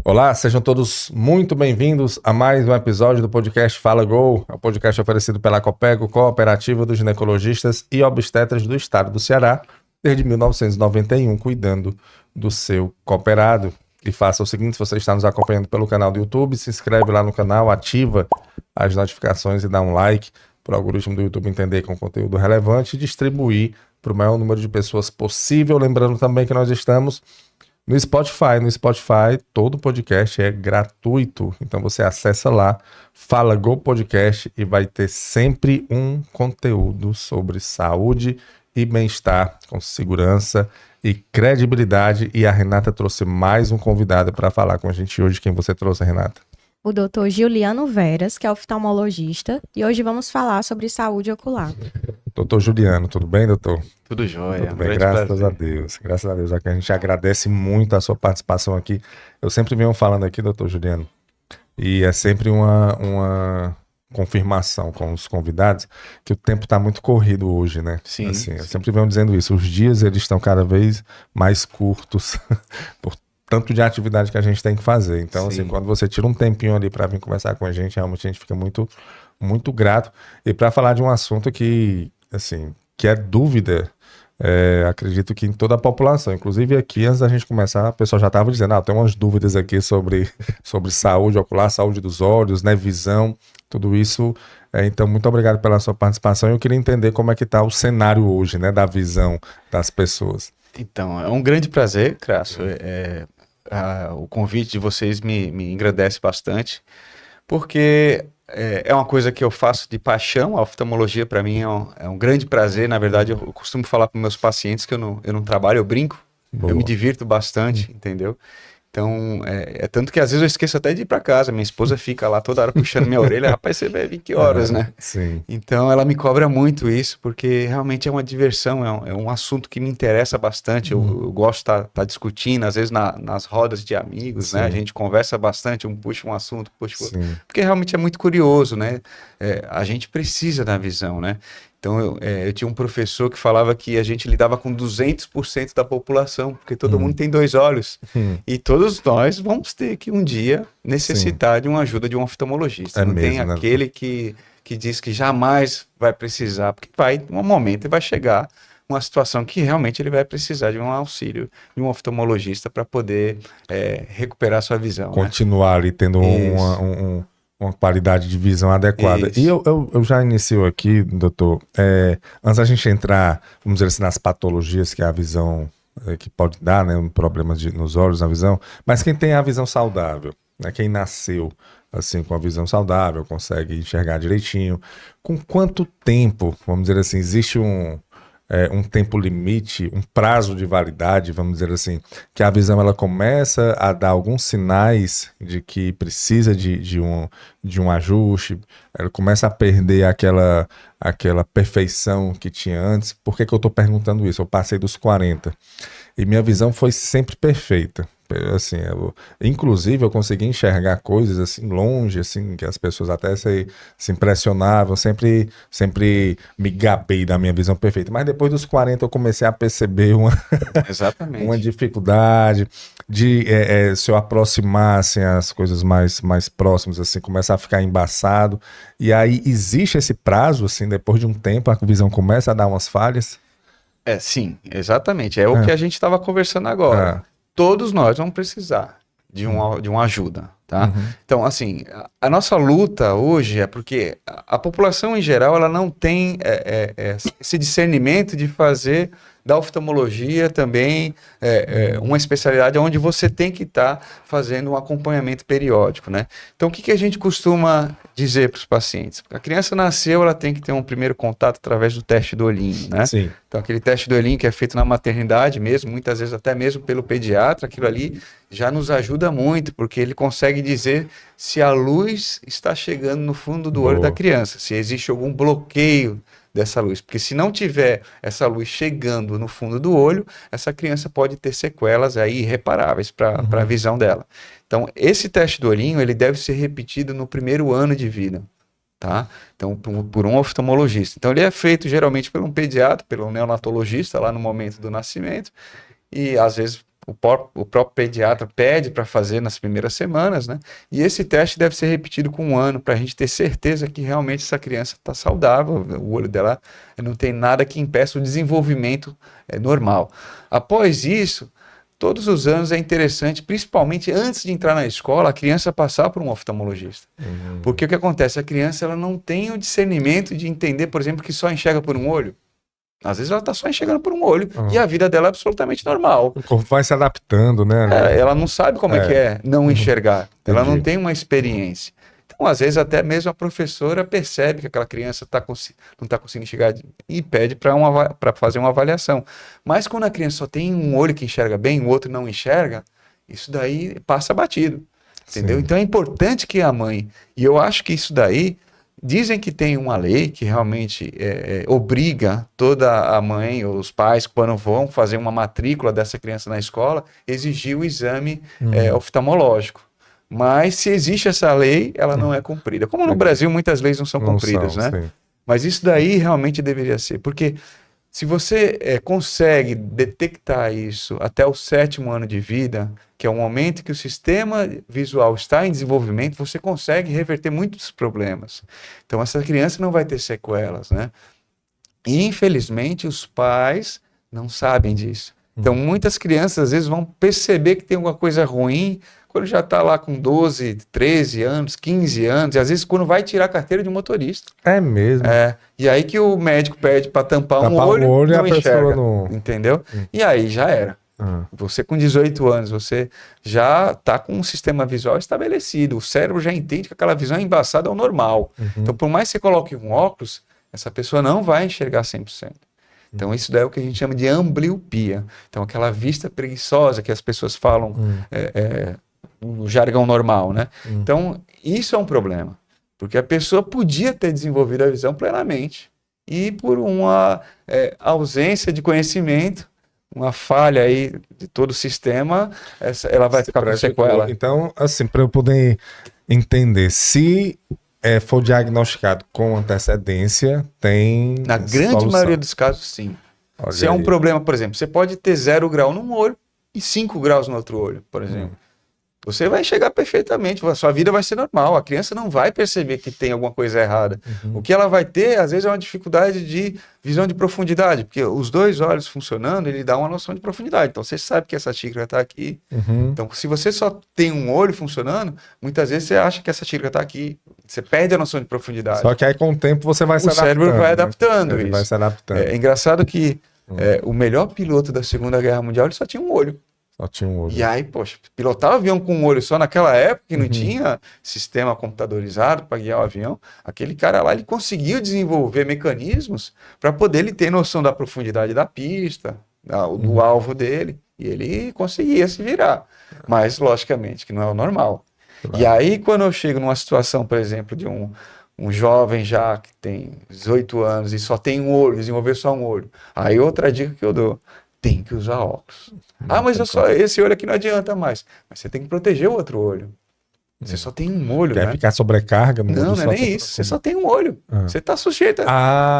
Olá, sejam todos muito bem-vindos a mais um episódio do podcast Fala Gol, é um podcast oferecido pela Copego, Cooperativa dos Ginecologistas e Obstetras do Estado do Ceará, desde 1991, cuidando do seu cooperado. E faça o seguinte, se você está nos acompanhando pelo canal do YouTube, se inscreve lá no canal, ativa as notificações e dá um like para o algoritmo do YouTube entender que é um conteúdo relevante e distribuir para o maior número de pessoas possível. Lembrando também que nós estamos no Spotify, todo podcast é gratuito, então você acessa lá, Fala Go Podcast e vai ter sempre um conteúdo sobre saúde e bem-estar com segurança e credibilidade. E a Renata trouxe mais um convidado para falar com a gente hoje. Quem você trouxe, Renata? O Dr. Juliano Veras, que é oftalmologista, e hoje vamos falar sobre saúde ocular. Doutor Juliano, tudo bem, doutor? Tudo jóia. Tudo bem, graças a Deus. Graças a Deus, a gente agradece muito a sua participação aqui. Eu sempre venho falando aqui, doutor Juliano, e é sempre uma confirmação com os convidados que o tempo está muito corrido hoje, né? Sim, assim, eu sim. sempre venho dizendo isso. Os dias, eles estão cada vez mais curtos por tanto de atividade que a gente tem que fazer. Então, Sim. assim, quando você tira um tempinho ali para vir conversar com a gente, realmente a gente fica muito, muito grato. E para falar de um assunto que, assim, que é dúvida, acredito que em toda a população, inclusive aqui, antes da gente começar, a pessoa já estava dizendo, tem umas dúvidas aqui sobre saúde ocular, saúde dos olhos, né, visão, tudo isso. Então, muito obrigado pela sua participação. Eu queria entender como é que está o cenário hoje, né, da visão das pessoas. Então, é um grande prazer, Crasso. O convite de vocês me engrandece bastante, porque é uma coisa que eu faço de paixão. A oftalmologia, para mim, é um grande prazer. Na verdade, eu costumo falar para meus pacientes que eu não trabalho, eu brinco. Boa. Eu me divirto bastante, entendeu? Então, tanto que às vezes eu esqueço até de ir para casa. Minha esposa fica lá toda hora puxando minha orelha. Rapaz, você bebe que horas, né? Sim. Então, ela me cobra muito isso, porque realmente é uma diversão, é um assunto que me interessa bastante. Eu gosto de estar discutindo, às vezes nas rodas de amigos, Sim. né? A gente conversa bastante, um puxa um assunto, puxa outro. Sim. Porque realmente é muito curioso, né? A gente precisa da visão, né? Então, eu tinha um professor que falava que a gente lidava com 200% da população, porque todo mundo tem dois olhos. E todos nós vamos ter que um dia necessitar de uma ajuda de um oftalmologista. Não tem mesmo, aquele que diz que jamais vai precisar, porque um momento vai chegar uma situação que realmente ele vai precisar de um auxílio de um oftalmologista para poder recuperar sua visão. Continuar ali tendo uma qualidade de visão adequada. Isso. E eu já inicio aqui, doutor, antes da gente entrar, vamos dizer assim, nas patologias que a visão que pode dar, né, problemas nos olhos, na visão, mas quem tem a visão saudável, né, quem nasceu assim com a visão saudável, consegue enxergar direitinho, com quanto tempo, vamos dizer assim, existe um tempo limite, um prazo de validade, vamos dizer assim, que a visão ela começa a dar alguns sinais de que precisa de um ajuste, ela começa a perder aquela perfeição que tinha antes. Por que eu estou perguntando isso? Eu passei dos 40 e minha visão foi sempre perfeita. Assim, inclusive eu consegui enxergar coisas assim longe, assim, que as pessoas até se impressionavam, sempre me gabei da minha visão perfeita, mas depois dos 40 eu comecei a perceber Exatamente. uma dificuldade de se eu aproximasse as coisas mais próximas, assim, começar a ficar embaçado. E aí existe esse prazo, assim, depois de um tempo a visão começa a dar umas falhas? Sim, exatamente, o que a gente estava conversando agora. Todos nós vamos precisar de uma ajuda, tá? Então, assim, a nossa luta hoje é porque a população em geral, ela não tem esse discernimento de fazer da oftalmologia também uma especialidade onde você tem que estar fazendo um acompanhamento periódico, né? Então, o que a gente costuma dizer para os pacientes? A criança nasceu, ela tem que ter um primeiro contato através do teste do olhinho, né? Sim. Então, aquele teste do olhinho que é feito na maternidade mesmo, muitas vezes até mesmo pelo pediatra, aquilo ali já nos ajuda muito, porque ele consegue dizer se a luz está chegando no fundo do olho da criança, se existe algum bloqueio dessa luz, porque se não tiver essa luz chegando no fundo do olho, essa criança pode ter sequelas aí irreparáveis para a visão dela. Então, esse teste do olhinho, ele deve ser repetido no primeiro ano de vida, tá? Então, por um oftalmologista. Então, ele é feito geralmente por um pediatra, pelo neonatologista lá no momento do nascimento, e às vezes o próprio pediatra pede para fazer nas primeiras semanas, né? E esse teste deve ser repetido com 1 ano, para a gente ter certeza que realmente essa criança está saudável, o olho dela não tem nada que impeça o desenvolvimento normal. Após isso, todos os anos é interessante, principalmente antes de entrar na escola, a criança passar por um oftalmologista. Porque o que acontece? A criança ela não tem o discernimento de entender, por exemplo, que só enxerga por um olho. Às vezes ela está só enxergando por um olho e a vida dela é absolutamente normal. O corpo vai se adaptando, né? Ela não sabe como é que é não enxergar. Ela não Entendi. tem uma experiência. Então, às vezes, até mesmo a professora percebe que aquela criança não está conseguindo enxergar e pede para fazer uma avaliação. Mas quando a criança só tem um olho que enxerga bem, o outro não enxerga, isso daí passa batido. Entendeu? Sim. Então é importante que a mãe, e eu acho que isso daí, dizem que tem uma lei que realmente obriga toda a mãe ou os pais, quando vão fazer uma matrícula dessa criança na escola, exigir o exame oftalmológico. Mas se existe essa lei, ela não é cumprida. Como no Brasil muitas leis não são cumpridas, né? Sim. Mas isso daí realmente deveria ser, porque se você consegue detectar isso até o 7º ano de vida, que é o momento que o sistema visual está em desenvolvimento, você consegue reverter muitos problemas. Então, essa criança não vai ter sequelas, né? E, infelizmente, os pais não sabem disso. Então, muitas crianças, às vezes, vão perceber que tem alguma coisa ruim quando já está lá com 12, 13 anos, 15 anos, e às vezes quando vai tirar a carteira de motorista. É mesmo. E aí que o médico pede para tampar um olho e não a enxerga, pessoa não... entendeu? E aí já era. Você com 18 anos, você já está com um sistema visual estabelecido, o cérebro já entende que aquela visão é embaçada ao normal. Então, por mais que você coloque um óculos, essa pessoa não vai enxergar 100%. Então, isso daí é o que a gente chama de ambliopia. Então, aquela vista preguiçosa que as pessoas falam no jargão normal, né? Então, isso é um problema, porque a pessoa podia ter desenvolvido a visão plenamente e por uma ausência de conhecimento, uma falha aí de todo o sistema, ela vai ficar com sequela. Então, assim, para eu poder entender, se for diagnosticado com antecedência, tem Na grande solução. maioria dos casos, sim. Olha Se é um aí. problema, por exemplo, você pode ter 0 grau num olho e 5 graus no outro olho, por exemplo. Você vai enxergar perfeitamente, a sua vida vai ser normal, a criança não vai perceber que tem alguma coisa errada. O que ela vai ter, às vezes, é uma dificuldade de visão de profundidade, porque os 2 olhos funcionando, ele dá uma noção de profundidade. Então, você sabe que essa xícara está aqui. Então, se você só tem um olho funcionando, muitas vezes você acha que essa xícara está aqui. Você perde a noção de profundidade. Só que aí, com o tempo, você vai se adaptando. O cérebro vai né? adaptando Ele isso. vai se adaptando. É engraçado que o melhor piloto da Segunda Guerra Mundial, ele só tinha um olho. Só tinha um olho. E aí, poxa, pilotar o avião com um olho só naquela época, que não tinha sistema computadorizado para guiar o avião, aquele cara lá, ele conseguiu desenvolver mecanismos para poder ele ter noção da profundidade da pista, do alvo dele, e ele conseguia se virar. Mas, logicamente, que não é o normal. Claro. E aí, quando eu chego numa situação, por exemplo, de um jovem já que tem 18 anos e só tem um olho, desenvolver só um olho, aí outra dica que eu dou, tem que usar óculos. Mas esse olho aqui não adianta mais. Mas você tem que proteger o outro olho. Você só tem um olho, Quer né? ficar sobrecarga? Não é nem isso. Você só tem um olho. Você está sujeito.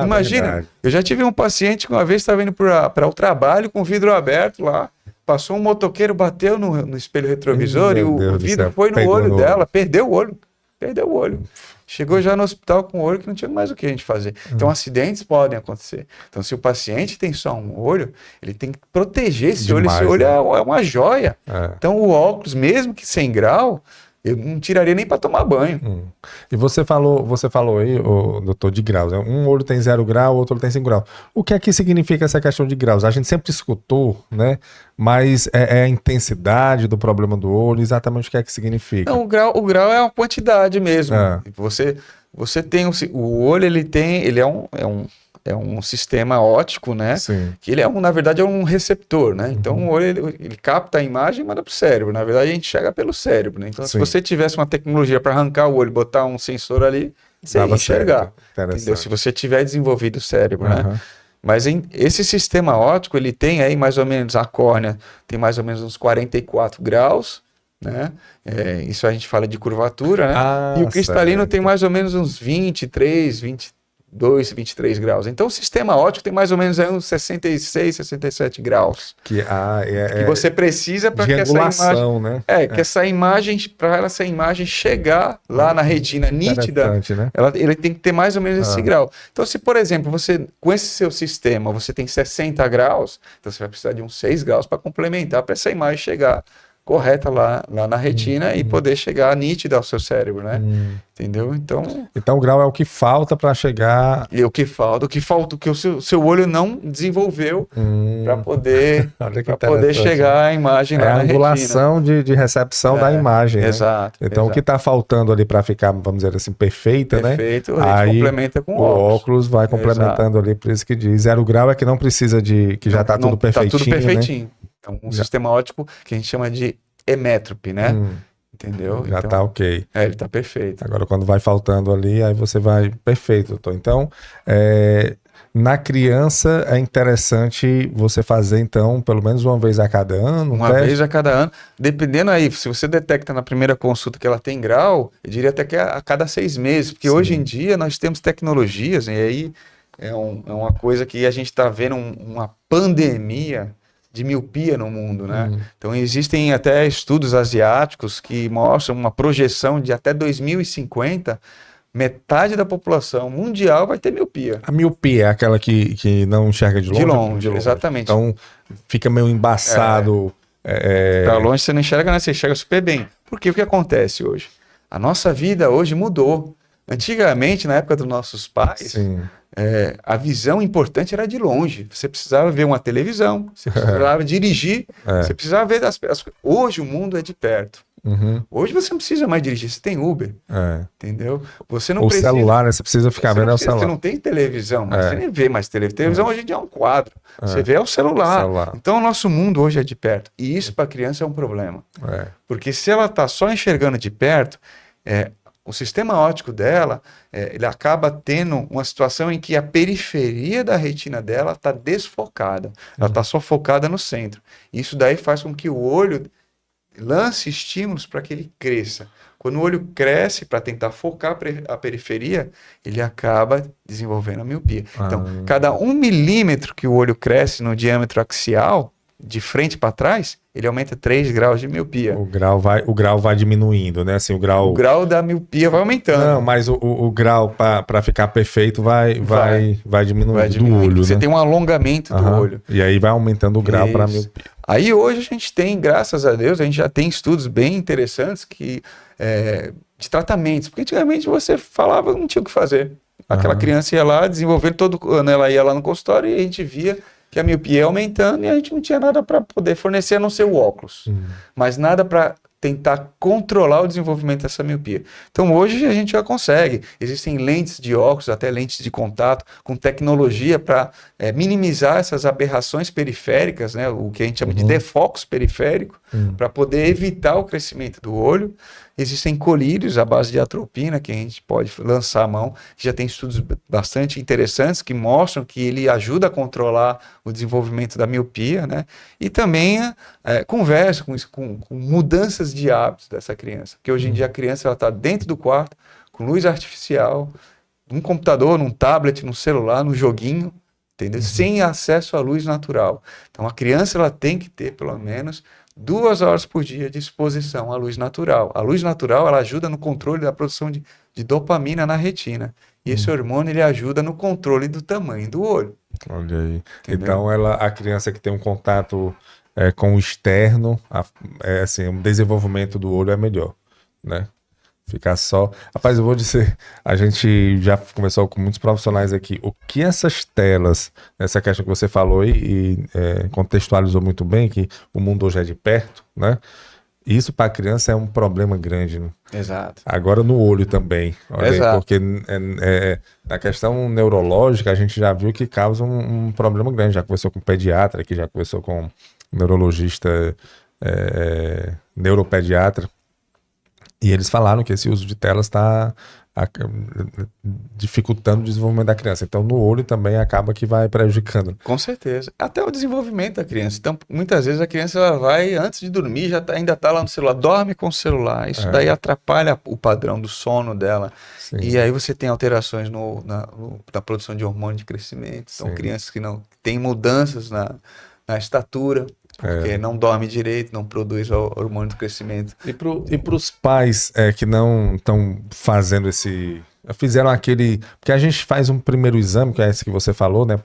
Imagina, verdade. eu já tive um paciente que uma vez estava indo para o trabalho com o vidro aberto lá. Passou um motoqueiro, bateu no espelho retrovisor e o vidro foi no olho dela. Perdeu o olho. Perdeu o olho. Chegou já no hospital com o olho que não tinha mais o que a gente fazer. Então, acidentes podem acontecer. Então, se o paciente tem só um olho, ele tem que proteger esse olho. Esse olho é uma joia. Então, o óculos, mesmo que 100 grau, eu não tiraria nem para tomar banho. E você falou aí, doutor, de graus. Né? Um olho tem 0 grau, o outro olho tem 5 graus. O que é que significa essa questão de graus? A gente sempre escutou, né? Mas é a intensidade do problema do olho, exatamente o que é que significa? Não, o grau é uma quantidade mesmo. Você tem o olho, ele é um sistema óptico, né? Sim. Que ele na verdade é um receptor, né? Então o olho ele capta a imagem e manda para o cérebro. Na verdade a gente chega pelo cérebro, né? Então se você tivesse uma tecnologia para arrancar o olho, botar um sensor ali, você ia enxergar. Entendeu? Se você tiver desenvolvido o cérebro, né? Mas esse sistema óptico, ele tem aí mais ou menos, a córnea tem mais ou menos uns 44 graus, né? Isso a gente fala de curvatura, né? E o cristalino tem mais ou menos uns 23, 22, 23 graus. Então, o sistema óptico tem mais ou menos aí uns 66, 67 graus. Que você precisa para que essa imagem... né? Que essa imagem, para essa imagem chegar lá na retina nítida, né? ele tem que ter mais ou menos esse grau. Então, se, por exemplo, você, com esse seu sistema, você tem 60 graus, então você vai precisar de uns 6 graus para complementar, para essa imagem chegar correta lá na retina e poder chegar nítida ao seu cérebro, né? Entendeu? Então o grau é o que falta para chegar... E o que falta, o que o seu olho não desenvolveu para poder chegar à imagem lá na retina. É a angulação de recepção da imagem, exato. Né? Então, o que está faltando ali para ficar, vamos dizer assim, perfeita, né? Perfeito, a gente complementa com o óculos vai complementando ali, por isso que diz. 0 grau é que não precisa que já está tudo perfeitinho, Tá tudo perfeitinho. Né? Então, um sistema óptico que a gente chama de emétrope, né? Entendeu? Já tá ok. Ele tá perfeito. Agora, quando vai faltando ali, aí você vai... Perfeito, doutor. Então, na criança é interessante você fazer, então, pelo menos uma vez a cada ano? Uma vez a cada ano. Dependendo aí, se você detecta na primeira consulta que ela tem grau, eu diria até que é a cada 6 meses. Porque hoje em dia nós temos tecnologias, e aí é uma coisa que a gente está vendo uma pandemia de miopia no mundo, né? Então existem até estudos asiáticos que mostram uma projeção de até 2050, metade da população mundial vai ter miopia. A miopia é aquela que não enxerga de longe? De longe, exatamente. Então fica meio embaçado. Para longe você não enxerga, né? Você enxerga super bem. Porque o que acontece hoje? A nossa vida hoje mudou. Antigamente, na época dos nossos pais, a visão importante era de longe. Você precisava ver uma televisão, você precisava dirigir, você precisava ver as coisas. Hoje o mundo é de perto. Hoje você não precisa mais dirigir, você tem Uber. Entendeu? Você não precisa... celular, né? Você precisa ficar vendo o celular. Você não tem televisão, mas você nem vê mais televisão. Televisão hoje em dia é um quadro. Você vê o celular. Então o nosso mundo hoje é de perto. E isso para a criança é um problema. Porque se ela está só enxergando de perto, o sistema óptico dela, ele acaba tendo uma situação em que a periferia da retina dela está desfocada. Ela está só focada no centro. Isso daí faz com que o olho lance estímulos para que ele cresça. Quando o olho cresce para tentar focar a periferia, ele acaba desenvolvendo a miopia. Então, cada 1 milímetro que o olho cresce no diâmetro axial, de frente para trás, ele aumenta 3 graus de miopia. O grau vai diminuindo, né? Assim, o grau da miopia vai aumentando. Não, mas o grau para ficar perfeito vai diminuindo do olho, Você né? tem um alongamento do olho. E aí vai aumentando o grau para miopia. Aí hoje a gente tem, graças a Deus, a gente já tem estudos bem interessantes de tratamentos. Porque antigamente você falava, não tinha o que fazer. Aquela criança ia lá, desenvolvendo todo ano, ela ia lá no consultório e a gente via que a miopia ia aumentando e a gente não tinha nada para poder fornecer, a não ser o óculos. Mas nada para tentar controlar o desenvolvimento dessa miopia. Então hoje a gente já consegue. Existem lentes de óculos, até lentes de contato, com tecnologia para minimizar essas aberrações periféricas, né? O que a gente chama de defocus periférico, para poder evitar o crescimento do olho. Existem colírios à base de atropina que a gente pode lançar a mão. Já tem estudos bastante interessantes que mostram que ele ajuda a controlar o desenvolvimento da miopia, né? E também conversa com mudanças de hábitos dessa criança. Porque hoje em dia a criança está dentro do quarto, com luz artificial, num computador, num tablet, num celular, num joguinho, entendeu? Sem acesso à luz natural. Então a criança ela tem que ter pelo menos 2 horas por dia de exposição à luz natural. A luz natural ela ajuda no controle da produção de dopamina na retina. E esse hormônio ele ajuda no controle do tamanho do olho. Olha aí. Entendeu? Então a criança que tem um contato com o externo, assim, o desenvolvimento do olho é melhor, né? Ficar só... Rapaz, eu vou dizer, a gente já conversou com muitos profissionais aqui, o que essas telas, essa questão que você falou e contextualizou muito bem, que o mundo hoje é de perto, né? Isso para a criança é um problema grande, né? Exato. Agora no olho também, olha aí, porque na questão neurológica a gente já viu que causa um problema grande, já conversou com pediatra, que já conversou com neurologista, neuropediatra, e eles falaram que esse uso de telas está dificultando o desenvolvimento da criança. Então, no olho também acaba que vai prejudicando. Com certeza. Até o desenvolvimento da criança. Então, muitas vezes a criança ela vai, antes de dormir, ainda está lá no celular, dorme com o celular. Isso daí atrapalha o padrão do sono dela. Sim. E aí você tem alterações na produção de hormônio de crescimento. São crianças que não têm mudanças na estatura, porque não dorme direito, não produz o hormônio do crescimento. E para os pais que não estão fazendo fizeram aquele. Porque a gente faz um primeiro exame, que é esse que você falou, né?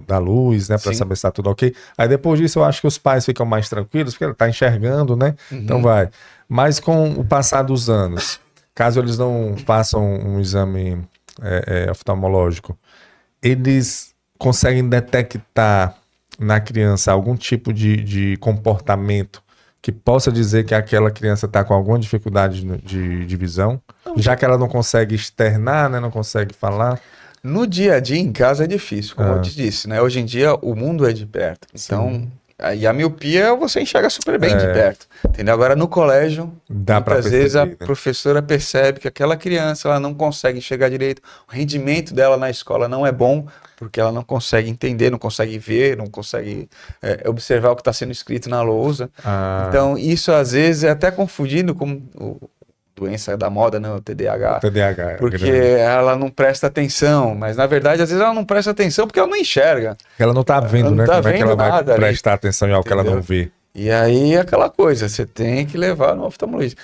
Da luz, né? Para saber se está tudo ok. Aí depois disso eu acho que os pais ficam mais tranquilos, porque ele está enxergando, né? Então vai. Mas com o passar dos anos, caso eles não façam um exame oftalmológico, eles conseguem detectar na criança algum tipo de comportamento que possa dizer que aquela criança está com alguma dificuldade de visão, já que ela não consegue externar, né, não consegue falar? No dia a dia, em casa, é difícil, como eu te disse, né? Hoje em dia, o mundo é de perto. Então, e a miopia você enxerga super bem de perto, entendeu? Agora, no colégio, muitas vezes a professora percebe que aquela criança ela não consegue enxergar direito, o rendimento dela na escola não é bom, porque ela não consegue entender, não consegue ver, não consegue observar o que está sendo escrito na lousa. Então, isso às vezes é até confundido com doença da moda, né? O TDAH. O TDAH. Porque ela não presta atenção, mas na verdade às vezes ela não presta atenção porque ela não enxerga. Ela não está vendo, ela né? Tá como é que ela vai prestar ali, atenção em algo que ela não vê. E aí aquela coisa, você tem que levar no oftalmologista.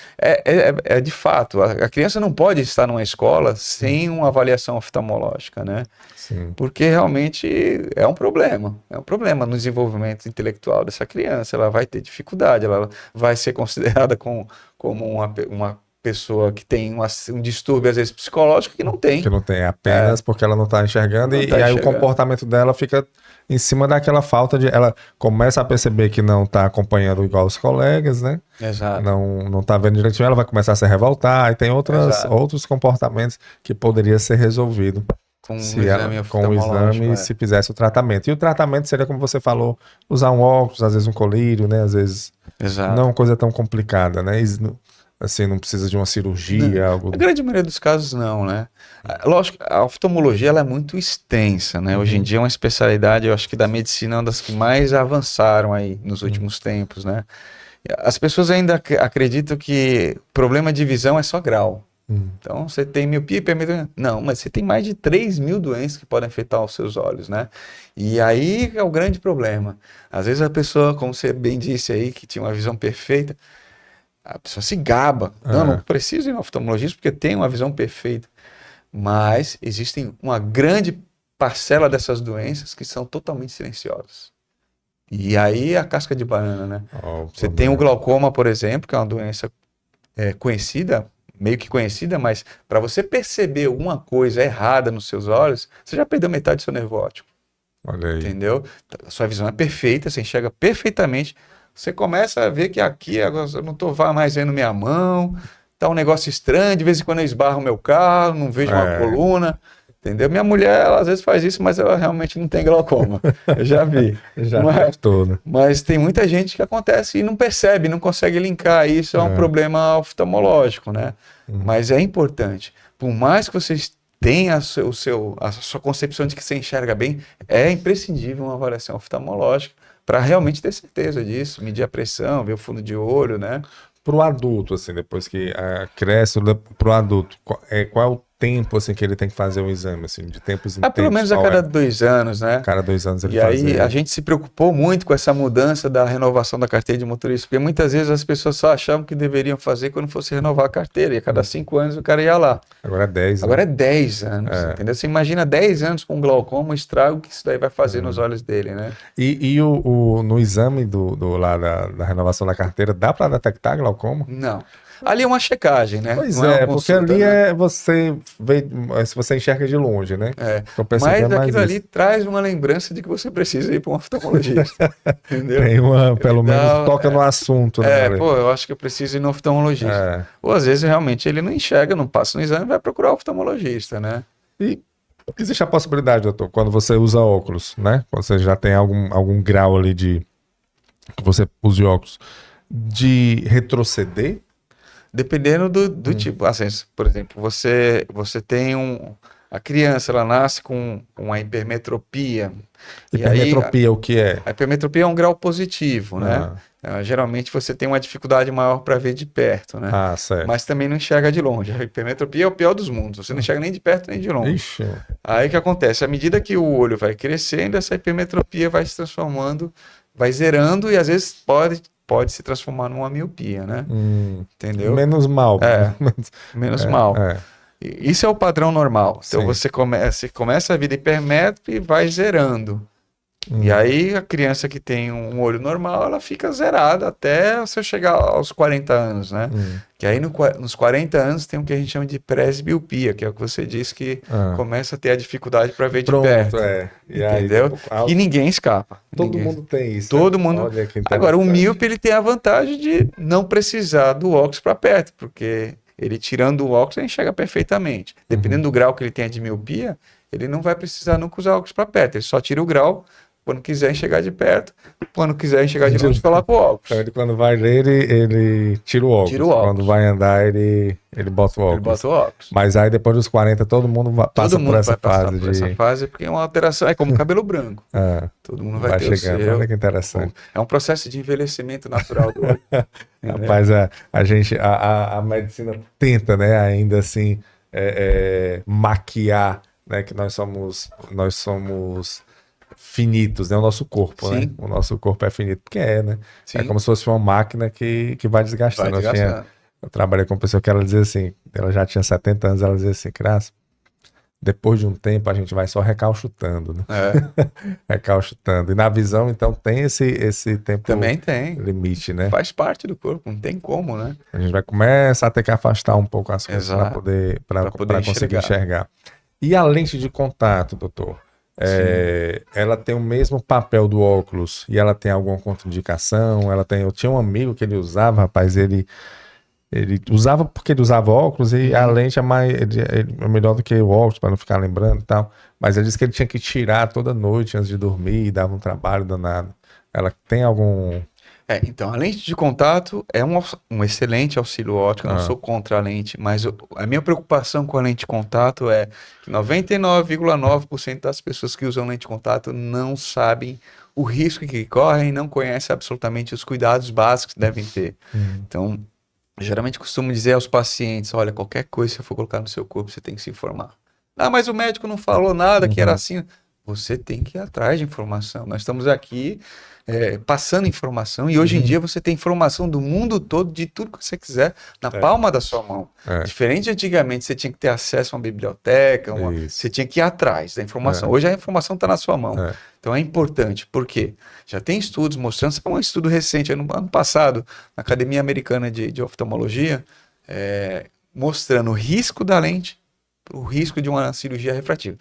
De fato, a criança não pode estar numa escola sem uma avaliação oftalmológica, né? Sim. Porque realmente é um problema no desenvolvimento intelectual dessa criança. Ela vai ter dificuldade, ela vai ser considerada como uma pessoa que tem um distúrbio, às vezes, psicológico, que não tem. Que não tem, apenas porque ela não está enxergando. E aí o comportamento dela fica em cima daquela falta de... Ela começa a perceber que não está acompanhando igual os colegas, né? Exato. Não está vendo direitinho, ela vai começar a se revoltar. E tem outros comportamentos que poderia ser resolvido com o exame, se fizesse o tratamento. E o tratamento seria, como você falou, usar um óculos, às vezes um colírio, né? Às vezes não é uma coisa tão complicada, né? Assim, não precisa de uma cirurgia, algo... Na grande maioria dos casos, não, né? Lógico, a oftalmologia ela é muito extensa, né? Hoje em dia é uma especialidade, eu acho que da medicina, uma das que mais avançaram aí nos últimos tempos, né? As pessoas ainda acreditam que problema de visão é só grau. Então, você tem miopia, hipermetropia... Não, mas você tem mais de 3.000 doenças que podem afetar os seus olhos, né? E aí é o grande problema. Às vezes a pessoa, como você bem disse aí, que tinha uma visão perfeita, a pessoa se gaba. Não preciso ir no oftalmologista porque tem uma visão perfeita. Mas existem uma grande parcela dessas doenças que são totalmente silenciosas. E aí é a casca de banana, né? Você tem o glaucoma, por exemplo, que é uma doença conhecida, meio que conhecida, mas para você perceber alguma coisa errada nos seus olhos, você já perdeu metade do seu nervo óptico. Olha aí. Entendeu? A sua visão é perfeita, você enxerga perfeitamente. Você começa a ver que aqui agora eu não estou mais vendo minha mão, tá um negócio estranho, de vez em quando eu esbarro o meu carro, não vejo uma coluna, entendeu? Minha mulher, ela às vezes faz isso, mas ela realmente não tem glaucoma, eu já vi. Mas tem muita gente que acontece e não percebe, não consegue linkar, isso é um problema oftalmológico, né? Mas é importante, por mais que vocês tenha a sua concepção de que você enxerga bem, é imprescindível uma avaliação oftalmológica, para realmente ter certeza disso, medir a pressão, ver o fundo de olho, né? Para o adulto, assim, depois que cresce, para o adulto, qual é o tempo, assim, que ele tem que fazer o exame, assim, de tempos em tempos? Pelo menos a cada 2 anos, né? Cada 2 anos ele faz. E aí a gente se preocupou muito com essa mudança da renovação da carteira de motorista, porque muitas vezes as pessoas só achavam que deveriam fazer quando fosse renovar a carteira, e a cada 5 anos o cara ia lá. Agora é 10 anos. Agora é 10 anos, entendeu? Você imagina 10 anos com glaucoma, o estrago que isso daí vai fazer nos olhos dele, né? E no exame lá da renovação da carteira, dá para detectar glaucoma? Não. Ali é uma checagem, né? Pois porque ali você vê se você enxerga de longe, né? Mas aquilo ali traz uma lembrança de que você precisa ir para um oftalmologista. Entendeu? Tem pelo menos toca no assunto, né? Eu acho que eu preciso ir no oftalmologista. Ou às vezes realmente ele não enxerga, não passa no exame, vai procurar o oftalmologista, né? E existe a possibilidade, doutor, quando você usa óculos, né? Quando você já tem algum grau ali que você use óculos, de retroceder? Dependendo do tipo. Assim, por exemplo, você tem a criança, ela nasce com uma hipermetropia. Hipermetropia, o que é? A hipermetropia é um grau positivo, né? Geralmente você tem uma dificuldade maior para ver de perto, né? Certo. Mas também não enxerga de longe. A hipermetropia é o pior dos mundos. Você não enxerga nem de perto nem de longe. Ixi. Aí o que acontece? À medida que o olho vai crescendo, essa hipermetropia vai se transformando, vai zerando e às vezes pode se transformar numa miopia, né? Entendeu? Menos mal. Menos mal. Isso é o padrão normal. Então Sim. você começa a vida hipermétrope e vai zerando. E aí a criança que tem um olho normal, ela fica zerada até você chegar aos 40 anos, né? Que aí nos 40 anos tem o que a gente chama de presbiopia, que é o que você disse que começa a ter a dificuldade para ver de perto. Entendeu? E ninguém escapa. Todo mundo tem isso. Todo mundo. Olha que Agora, o míope ele tem a vantagem de não precisar do óculos para perto, porque ele tirando o óculos ele enxerga perfeitamente. Dependendo do grau que ele tenha de miopia, ele não vai precisar nunca usar óculos para perto. Ele só tira o grau quando quiser enxergar de perto, quando quiser enxergar de longe, coloca o óculos. Então, ele, quando vai ler, ele tira o óculos. Quando vai andar, ele bota o óculos. Ele bota o óculos. Mas aí depois dos 40, todo mundo passa por essa fase. Essa fase porque é uma alteração, é como cabelo branco. Todo mundo vai ter chegando. O seu. Olha que interessante. É um processo de envelhecimento natural do olho. Rapaz, a medicina tenta, né, ainda assim, maquiar, né, que nós somos finitos, né? O nosso corpo, né? O nosso corpo é finito, porque né? Sim. É como se fosse uma máquina que vai desgastando. Eu trabalhei com uma pessoa que ela dizia assim, ela já tinha 70 anos, ela dizia assim, Crasso, depois de um tempo a gente vai só recalchutando, né? Recalchutando. E na visão, então, tem esse tempo também tem limite, né? Faz parte do corpo, não tem como, né? A gente vai começar a ter que afastar um pouco as coisas para poder conseguir enxergar. E a lente de contato, doutor? Ela tem o mesmo papel do óculos e ela tem alguma contraindicação? Eu tinha um amigo que ele usava, rapaz, ele usava porque ele usava óculos e a lente é melhor do que o óculos para não ficar lembrando e tal, mas ele disse que ele tinha que tirar toda noite antes de dormir e dava um trabalho danado. Ela tem algum... Então, a lente de contato é um excelente auxílio óptico, eu não sou contra a lente, mas a minha preocupação com a lente de contato é que 99,9% das pessoas que usam lente de contato não sabem o risco que correm, não conhecem absolutamente os cuidados básicos que devem ter. Então, geralmente costumo dizer aos pacientes, olha, qualquer coisa que você for colocar no seu corpo, você tem que se informar. Mas o médico não falou nada, que era assim. Você tem que ir atrás de informação. Nós estamos aqui passando informação e hoje em dia você tem informação do mundo todo, de tudo que você quiser, na palma da sua mão. Diferente de antigamente, você tinha que ter acesso a uma biblioteca, você tinha que ir atrás da informação. Hoje a informação está na sua mão. Então é importante, porque já tem estudos mostrando, um estudo recente, no ano passado, na Academia Americana de Oftalmologia, mostrando o risco da lente, o risco de uma cirurgia refrativa.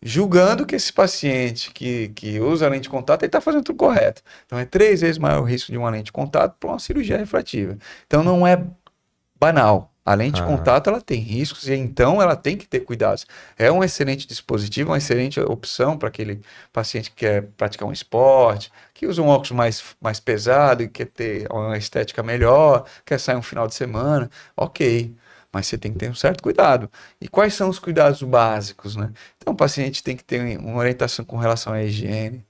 Julgando que esse paciente que usa a lente de contato, ele está fazendo tudo correto. Então, é 3 vezes maior o risco de uma lente de contato para uma cirurgia refrativa. Então, não é banal. A lente de contato, ela tem riscos e, então, ela tem que ter cuidados. É um excelente dispositivo, uma excelente opção para aquele paciente que quer praticar um esporte, que usa um óculos mais pesado e quer ter uma estética melhor, quer sair um final de semana. Ok. Mas você tem que ter um certo cuidado. E quais são os cuidados básicos, né? Então, o paciente tem que ter uma orientação com relação à higiene,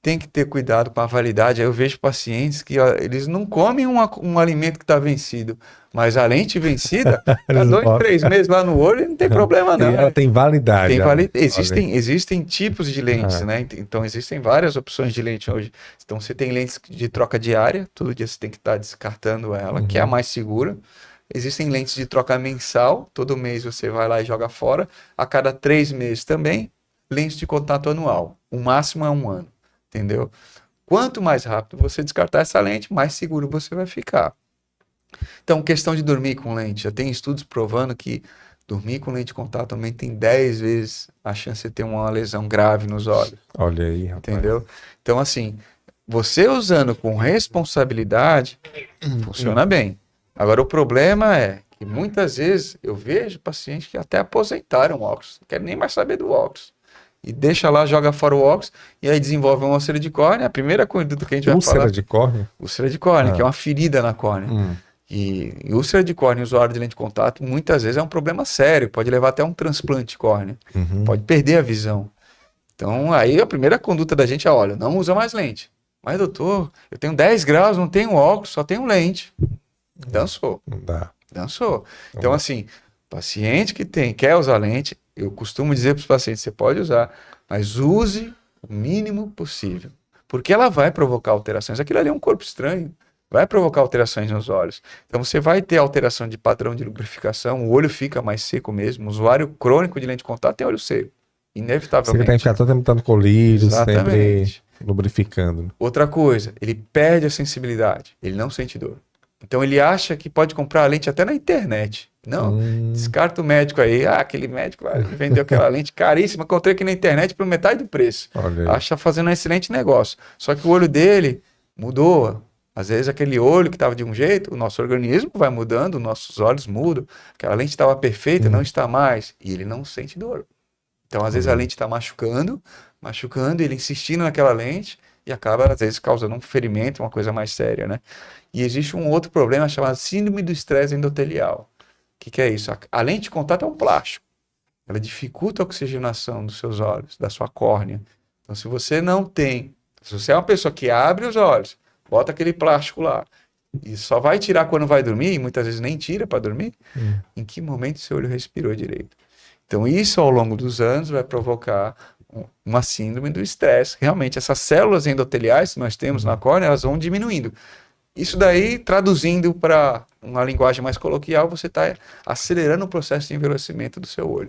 tem que ter cuidado com a validade. Aí eu vejo pacientes que eles não comem um alimento que está vencido, mas a lente vencida, há 2, 3 meses lá no olho, não tem problema não. E ela tem validade. Existem tipos de lentes, né? Então, existem várias opções de lente hoje. Então, você tem lentes de troca diária, todo dia você tem que estar descartando ela, que é a mais segura. Existem lentes de troca mensal, todo mês você vai lá e joga fora. A cada 3 meses também, lentes de contato anual. O máximo é 1 ano, entendeu? Quanto mais rápido você descartar essa lente, mais seguro você vai ficar. Então, questão de dormir com lente. Já tem estudos provando que dormir com lente de contato também tem 10 vezes a chance de ter uma lesão grave nos olhos. Olha aí, rapaz. Entendeu? Então, assim, você usando com responsabilidade, funciona bem. Agora, o problema é que muitas vezes eu vejo pacientes que até aposentaram o óculos, não querem nem mais saber do óculos. E deixa lá, joga fora o óculos, e aí desenvolve uma úlcera de córnea. A primeira coisa que a gente vai falar... Úlcera de córnea? Úlcera de córnea, que é uma ferida na córnea. E úlcera de córnea em usuário de lente de contato, muitas vezes é um problema sério, pode levar até um transplante de córnea, pode perder a visão. Então, aí a primeira conduta da gente é, olha, não usa mais lente. Mas, doutor, eu tenho 10 graus, não tenho óculos, só tenho lente. Dançou. Não dá. Dançou. Então, assim, paciente que quer usar lente, eu costumo dizer para os pacientes, você pode usar, mas use o mínimo possível. Porque ela vai provocar alterações. Aquilo ali é um corpo estranho. Vai provocar alterações nos olhos. Então você vai ter alteração de padrão de lubrificação, o olho fica mais seco mesmo. O usuário crônico de lente de contato tem olho seco. Inevitavelmente. Você tem que ficar todo tempo dando colírio, Exatamente. sempre lubrificando. Outra coisa, ele perde a sensibilidade. Ele não sente dor. Então ele acha que pode comprar a lente até na internet. Não, descarta o médico aí. Ah, aquele médico vendeu aquela lente caríssima, encontrei aqui na internet por metade do preço. Acha fazendo um excelente negócio. Só que o olho dele mudou. Às vezes aquele olho que estava de um jeito, o nosso organismo vai mudando, nossos olhos mudam. Aquela lente estava perfeita, não está mais. E ele não sente dor. Então, às vezes a lente está machucando, ele insistindo naquela lente e acaba, às vezes, causando um ferimento, uma coisa mais séria, né? E existe um outro problema chamado síndrome do estresse endotelial. O que é isso? A lente de contato é um plástico. Ela dificulta a oxigenação dos seus olhos, da sua córnea. Então, se você é uma pessoa que abre os olhos, bota aquele plástico lá e só vai tirar quando vai dormir, e muitas vezes nem tira para dormir, em que momento seu olho respirou direito? Então isso ao longo dos anos vai provocar uma síndrome do estresse. Realmente essas células endoteliais que nós temos na córnea, elas vão diminuindo. Isso daí, traduzindo para uma linguagem mais coloquial, você está acelerando o processo de envelhecimento do seu olho.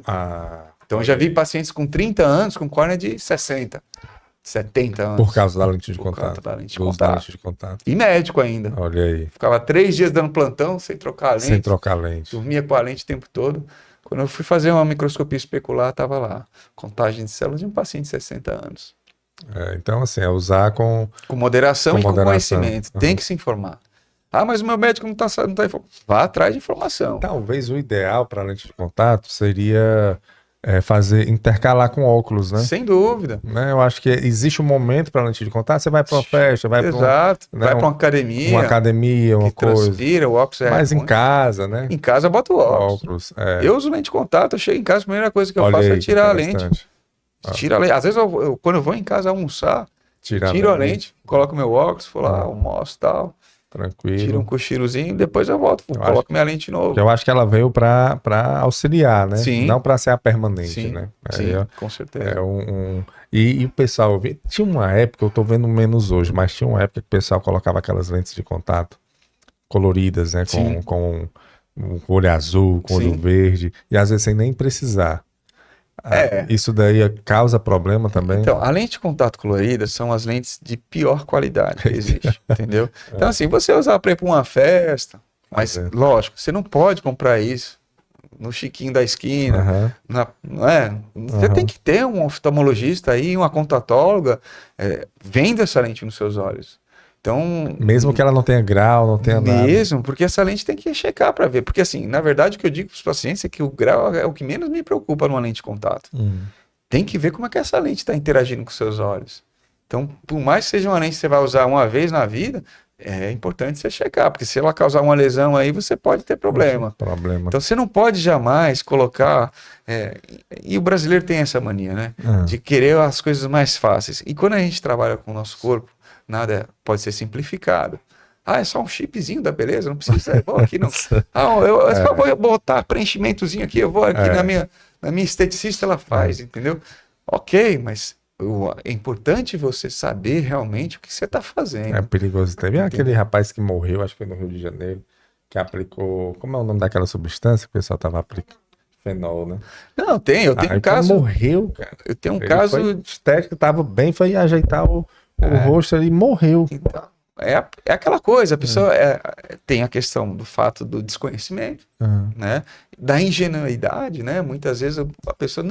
Então eu já vi pacientes com 30 anos com córnea de 60. 70 anos. Por causa da lente de contato. Por causa da lente de contato. E médico ainda. Olha aí. Ficava 3 dias dando plantão sem trocar a lente. Sem trocar a lente. Dormia com a lente o tempo todo. Quando eu fui fazer uma microscopia especular, estava lá. Contagem de células de um paciente de 60 anos. Então, assim, é usar com moderação e com conhecimento. Tem que se informar. Ah, mas o meu médico não está informado. Vá atrás de informação. Talvez o ideal para a lente de contato seria intercalar com óculos, né? Sem dúvida. Né? Eu acho que existe um momento para lente de contato, você vai para uma festa, vai para vai para uma academia. Uma academia, uma coisa. Transpira, o óculos mas em casa, né? Em casa eu boto o óculos. Eu uso lente de contato, eu chego em casa, a primeira coisa que eu faço é tirar a lente. Tira a lente. Às vezes, quando eu vou em casa almoçar, tiro a lente, coloco meu óculos, vou lá, almoço e tal. Tranquilo. Tiro um cochilozinho, depois eu volto, coloco minha lente de novo. Eu acho que ela veio para auxiliar, né? Sim. Não para ser a permanente, sim, né? Sim, com certeza. E o pessoal, tinha uma época, eu tô vendo menos hoje, mas tinha uma época que o pessoal colocava aquelas lentes de contato coloridas, né? Com olho azul, com olho verde, e às vezes sem nem precisar. Isso daí causa problema também? Então, a lente de contato colorida são as lentes de pior qualidade que existe, entendeu? Então, assim, você usar para ir para uma festa, mas, lógico, você não pode comprar isso no Chiquinho da esquina, não é? Você tem que ter um oftalmologista aí, uma contatóloga, venda essa lente nos seus olhos. Então, mesmo que ela não tenha grau, não tenha nada. Mesmo, porque essa lente tem que checar para ver. Porque, assim, na verdade, o que eu digo para os pacientes é que o grau é o que menos me preocupa numa lente de contato. Tem que ver como é que essa lente está interagindo com os seus olhos. Então, por mais que seja uma lente que você vai usar uma vez na vida, é importante você checar, porque se ela causar uma lesão aí, você pode ter problema. Então, você não pode jamais colocar... E o brasileiro tem essa mania, né? De querer as coisas mais fáceis. E quando a gente trabalha com o nosso corpo, nada pode ser simplificado. É só um chipzinho da beleza, não precisa. Vou aqui, não. Eu só vou botar preenchimentozinho aqui, eu vou aqui na minha esteticista, ela faz, entendeu? Ok, mas é importante você saber realmente o que você está fazendo. É perigoso. Teve aquele rapaz que morreu, acho que foi no Rio de Janeiro, que aplicou. Como é o nome daquela substância que o pessoal estava aplicando? Fenol, né? Não, eu tenho um caso. Morreu, cara. Eu tenho um caso. Estético, estava bem, foi ajeitar o rosto ali e morreu. Então, é aquela coisa, a pessoa tem a questão do fato do desconhecimento, né? Da ingenuidade, né? Muitas vezes a pessoa,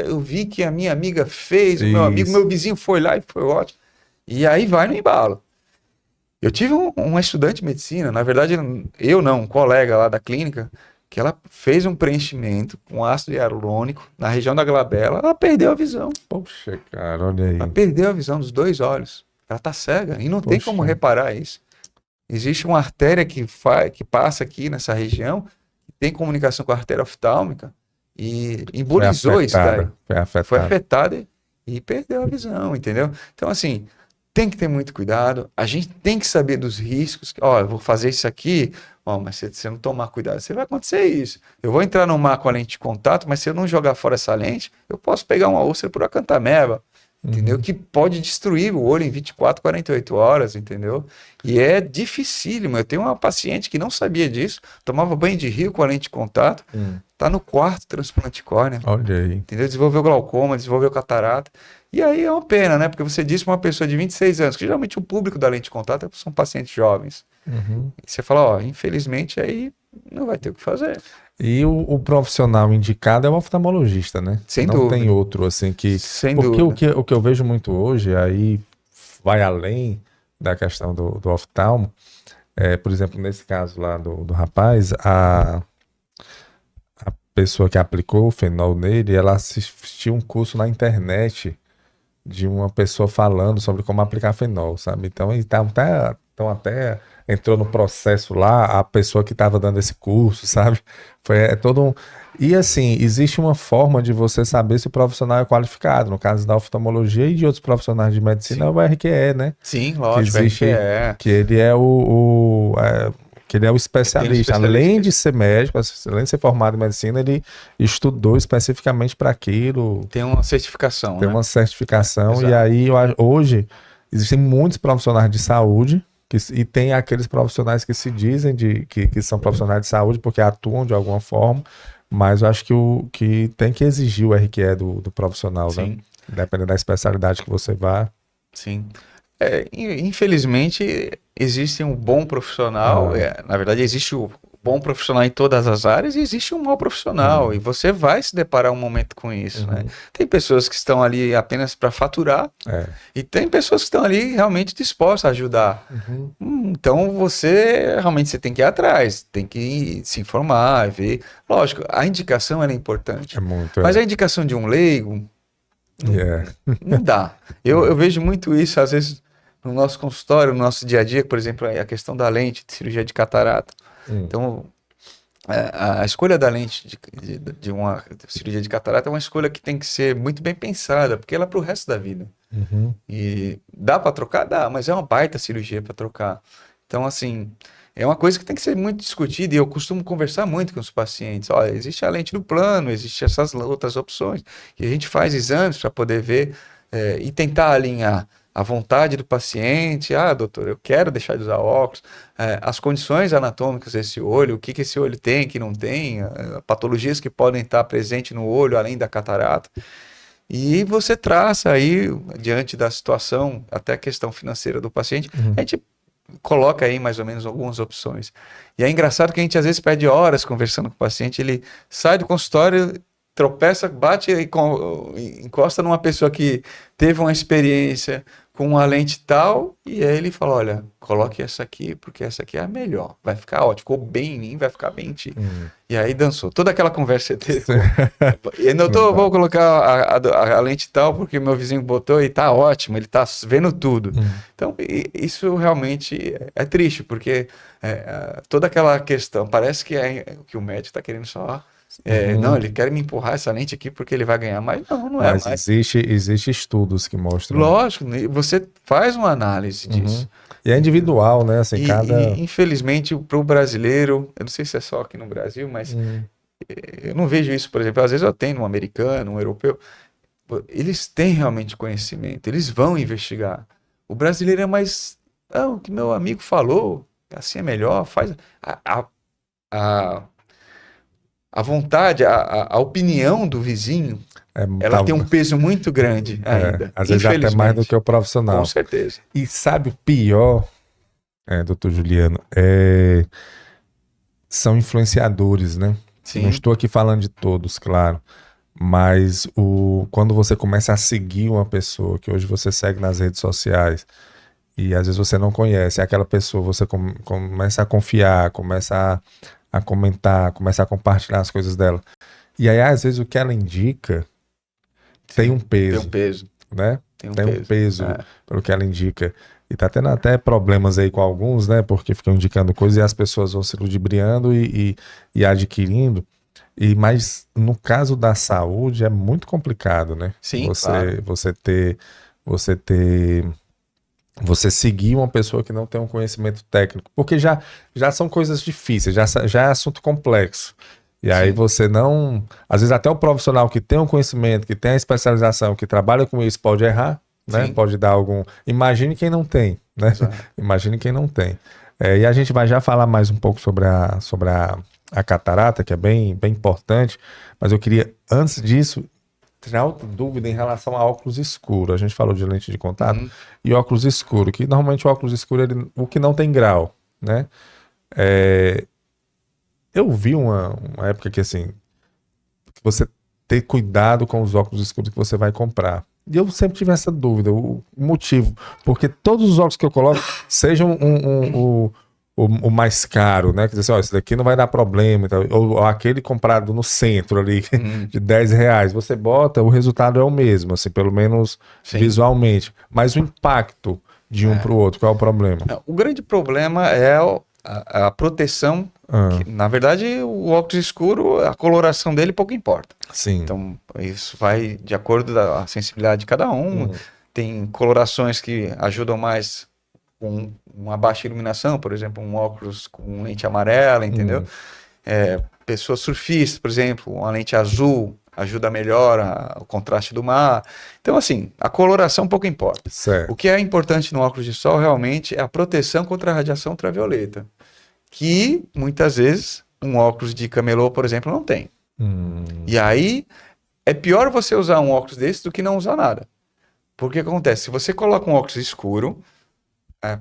eu vi que a minha amiga fez, o meu vizinho foi lá e foi ótimo. E aí vai no embalo. Eu tive uma estudante de medicina, na verdade, um colega lá da clínica, que ela fez um preenchimento com ácido hialurônico na região da glabela, ela perdeu a visão. Poxa, cara, olha aí. Ela perdeu a visão dos 2 olhos. Ela tá cega e não tem como reparar isso. existe uma artéria que passa aqui nessa região, que tem comunicação com a artéria oftálmica, e embolizou isso daí. Foi afetada e perdeu a visão, entendeu? Então, assim, tem que ter muito cuidado, a gente tem que saber dos riscos. Ó, eu vou fazer isso aqui, ó, mas se você não tomar cuidado, você vai acontecer isso. Eu vou entrar no mar com a lente de contato, mas se eu não jogar fora essa lente, eu posso pegar uma úlcera por acantameba, entendeu? Que pode destruir o olho em 24, 48 horas, entendeu? E é dificílimo. Eu tenho uma paciente que não sabia disso, tomava banho de rio com a lente de contato, tá no 4º transplante de córnea. Olha aí. Entendeu? Desenvolveu glaucoma, desenvolveu catarata. E aí é uma pena, né? Porque você disse para uma pessoa de 26 anos, que geralmente o público da lente de contato são pacientes jovens. E você fala, ó, infelizmente aí não vai ter o que fazer. E o profissional indicado é o oftalmologista, né? Sem não dúvida. tem outro, assim, que... Sem porque dúvida. o que eu vejo muito hoje, aí vai além da questão do oftalmo, por exemplo, nesse caso lá do rapaz, a pessoa que aplicou o fenol nele, ela assistiu um curso na internet de uma pessoa falando sobre como aplicar fenol, sabe? Então, até entrou no processo lá a pessoa que estava dando esse curso, sabe? Foi todo um... E assim, existe uma forma de você saber se o profissional é qualificado. No caso da oftalmologia e de outros profissionais de medicina, é o RQE, né? Sim, lógico, que existe, RQE. que ele é que ele é o especialista. Além de ser médico, além de ser formado em medicina, ele estudou especificamente para aquilo. Tem uma certificação, Tem né? uma certificação. Exato. E aí, hoje, existem muitos profissionais de saúde e tem aqueles profissionais que se dizem que são profissionais de saúde porque atuam de alguma forma, mas eu acho que tem que exigir o RQE do profissional, Sim. né? Dependendo da especialidade que você vá. Sim. Infelizmente, existe um bom profissional, na verdade, existe o bom profissional em todas as áreas e existe um mau profissional, e você vai se deparar um momento com isso, né? Tem pessoas que estão ali apenas para faturar, e tem pessoas que estão ali realmente dispostas a ajudar. Então, você tem que ir atrás, tem que se informar, ver. Lógico, a indicação ela é importante, mas a indicação de um leigo, não dá. Eu vejo muito isso, às vezes, no nosso consultório, no nosso dia a dia, por exemplo, a questão da lente de cirurgia de catarata. Então, a escolha da lente de uma cirurgia de catarata é uma escolha que tem que ser muito bem pensada, porque ela é para o resto da vida. E dá para trocar? Dá, mas é uma baita cirurgia para trocar. Então, assim, é uma coisa que tem que ser muito discutida, e eu costumo conversar muito com os pacientes. Olha, existe a lente do plano, existe essas outras opções, e a gente faz exames para poder ver e tentar alinhar a vontade do paciente. Ah, doutor, eu quero deixar de usar óculos, as condições anatômicas desse olho, o que esse olho tem, que não tem, patologias que podem estar presentes no olho, além da catarata. E você traça aí, diante da situação, até a questão financeira do paciente, a gente coloca aí mais ou menos algumas opções. E é engraçado que a gente às vezes perde horas conversando com o paciente, ele sai do consultório, tropeça, bate e encosta numa pessoa que teve uma experiência com uma lente tal, e aí ele fala, olha, coloque essa aqui, porque essa aqui é a melhor, vai ficar ótimo, ficou bem em mim, vai ficar bem em ti. E aí dançou. Toda aquela conversa teve. E doutor, vou colocar a lente tal, porque meu vizinho botou e tá ótimo, ele tá vendo tudo. Então, isso realmente é triste, porque toda aquela questão, parece que o médico está querendo só... Não, ele quer me empurrar essa lente aqui porque ele vai ganhar mais. Não é mais. Existe estudos que mostram. Lógico, você faz uma análise disso. E é individual, né? Assim, e infelizmente, para o brasileiro, eu não sei se é só aqui no Brasil, mas eu não vejo isso, por exemplo, às vezes eu tenho um americano, um europeu, eles têm realmente conhecimento, eles vão investigar. O brasileiro é mais, o que meu amigo falou, assim é melhor, faz a vontade, a opinião do vizinho, ela tem um peso muito grande ainda. Às vezes até mais do que o profissional. Com certeza. E sabe o pior, doutor Juliano, são influenciadores, né? Sim. Não estou aqui falando de todos, claro, mas quando você começa a seguir uma pessoa, que hoje você segue nas redes sociais, e às vezes você não conhece, aquela pessoa, você começa a confiar, começa a comentar, começar a compartilhar as coisas dela. E aí, às vezes, o que ela indica tem um peso. Tem um peso. Né? tem um tem um peso, É. pelo que ela indica. E tá tendo até problemas aí com alguns, né? Porque ficam indicando coisas e as pessoas vão se ludibriando e adquirindo. Mas no caso da saúde é muito complicado, né? Sim, claro. Você seguir uma pessoa que não tem um conhecimento técnico, porque já são coisas difíceis, já é assunto complexo. E aí Sim. você não... Às vezes até o profissional que tem um conhecimento, que tem a especialização, que trabalha com isso, pode errar, né? Sim. Pode dar algum... Imagine quem não tem, né? Exato. Imagine quem não tem. E a gente vai já falar mais um pouco sobre a catarata, que é bem, bem importante, mas eu queria, antes disso, tirar outra dúvida em relação a óculos escuro. A gente falou de lente de contato e óculos escuro, que normalmente o óculos escuro é o que não tem grau, né? Eu vi uma época que, assim, você ter cuidado com os óculos escuros que você vai comprar. E eu sempre tive essa dúvida, o motivo. Porque todos os óculos que eu coloco, sejam o mais caro, né? Quer dizer assim, ó, esse daqui não vai dar problema. Ou aquele comprado no centro ali, de R$10. Você bota, o resultado é o mesmo, assim, pelo menos Sim. visualmente. Mas o impacto de um para o outro, qual é o problema? O grande problema é a proteção. Que, na verdade, o óculos escuro, a coloração dele pouco importa. Sim. Então, isso vai de acordo com a sensibilidade de cada um. Tem colorações que ajudam mais com uma baixa iluminação, por exemplo, um óculos com lente amarela, entendeu? Pessoas surfistas, por exemplo, uma lente azul ajuda melhor o contraste do mar. Então, assim, a coloração pouco importa. Certo. O que é importante no óculos de sol realmente é a proteção contra a radiação ultravioleta, que muitas vezes um óculos de camelô, por exemplo, não tem. E aí é pior você usar um óculos desse do que não usar nada. Porque acontece, se você coloca um óculos escuro,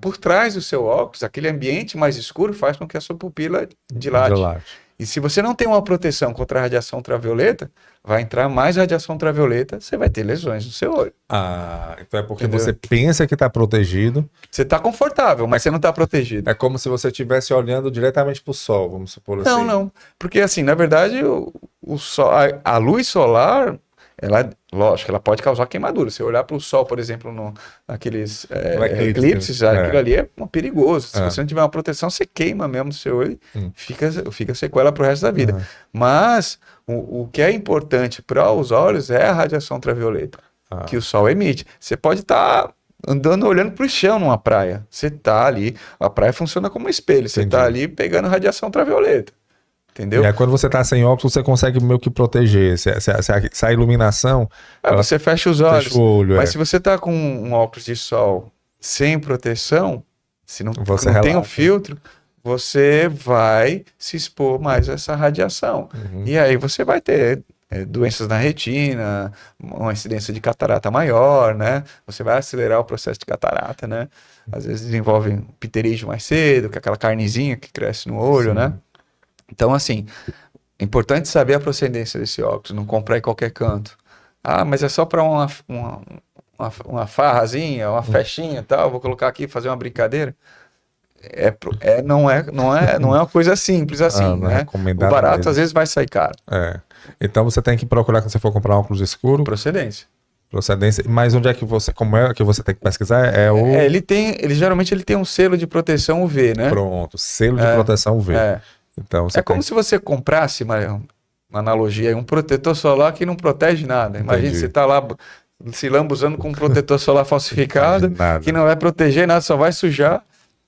por trás do seu óculos, aquele ambiente mais escuro faz com que a sua pupila dilate. E se você não tem uma proteção contra a radiação ultravioleta, vai entrar mais radiação ultravioleta, você vai ter lesões no seu olho. Então é porque você pensa que está protegido. Você está confortável, mas você não está protegido. É como se você estivesse olhando diretamente para o sol, vamos supor assim. Não. Porque assim, na verdade, o sol, a luz solar, lógico, ela pode causar queimadura. Se eu olhar para o sol, por exemplo, naqueles eclipses, aquilo ali é perigoso. Se você não tiver uma proteção, você queima mesmo o seu olho, fica sequela para o resto da vida. Mas o que é importante para os olhos é a radiação ultravioleta que o sol emite. Você pode estar andando olhando para o chão numa praia. Você está ali, a praia funciona como um espelho. Você está ali pegando radiação ultravioleta. Entendeu? E aí quando você tá sem óculos, você consegue meio que proteger. Se a iluminação... você fecha os olhos. Fecha o olho, mas se você tá com um óculos de sol sem proteção, se não tem um filtro, você vai se expor mais a essa radiação. E aí você vai ter doenças na retina, uma incidência de catarata maior, né? Você vai acelerar o processo de catarata, né? Às vezes desenvolve pterígio mais cedo, que é aquela carnezinha que cresce no olho, né? Então, assim, é importante saber a procedência desse óculos, não comprar em qualquer canto. Mas é só para uma farrazinha, uma festinha e tal, vou colocar aqui, fazer uma brincadeira. Não é uma coisa simples assim, né? O barato mesmo. Às vezes vai sair caro. Então você tem que procurar, quando você for comprar um óculos escuro... Procedência. Mas onde é que você... Como é que você tem que pesquisar? Geralmente ele tem um selo de proteção UV, né? Pronto, selo de proteção UV. Então, como se você comprasse, uma analogia, um protetor solar que não protege nada. Imagina, você está lá se lambuzando com um protetor solar falsificado, que não vai proteger nada, só vai sujar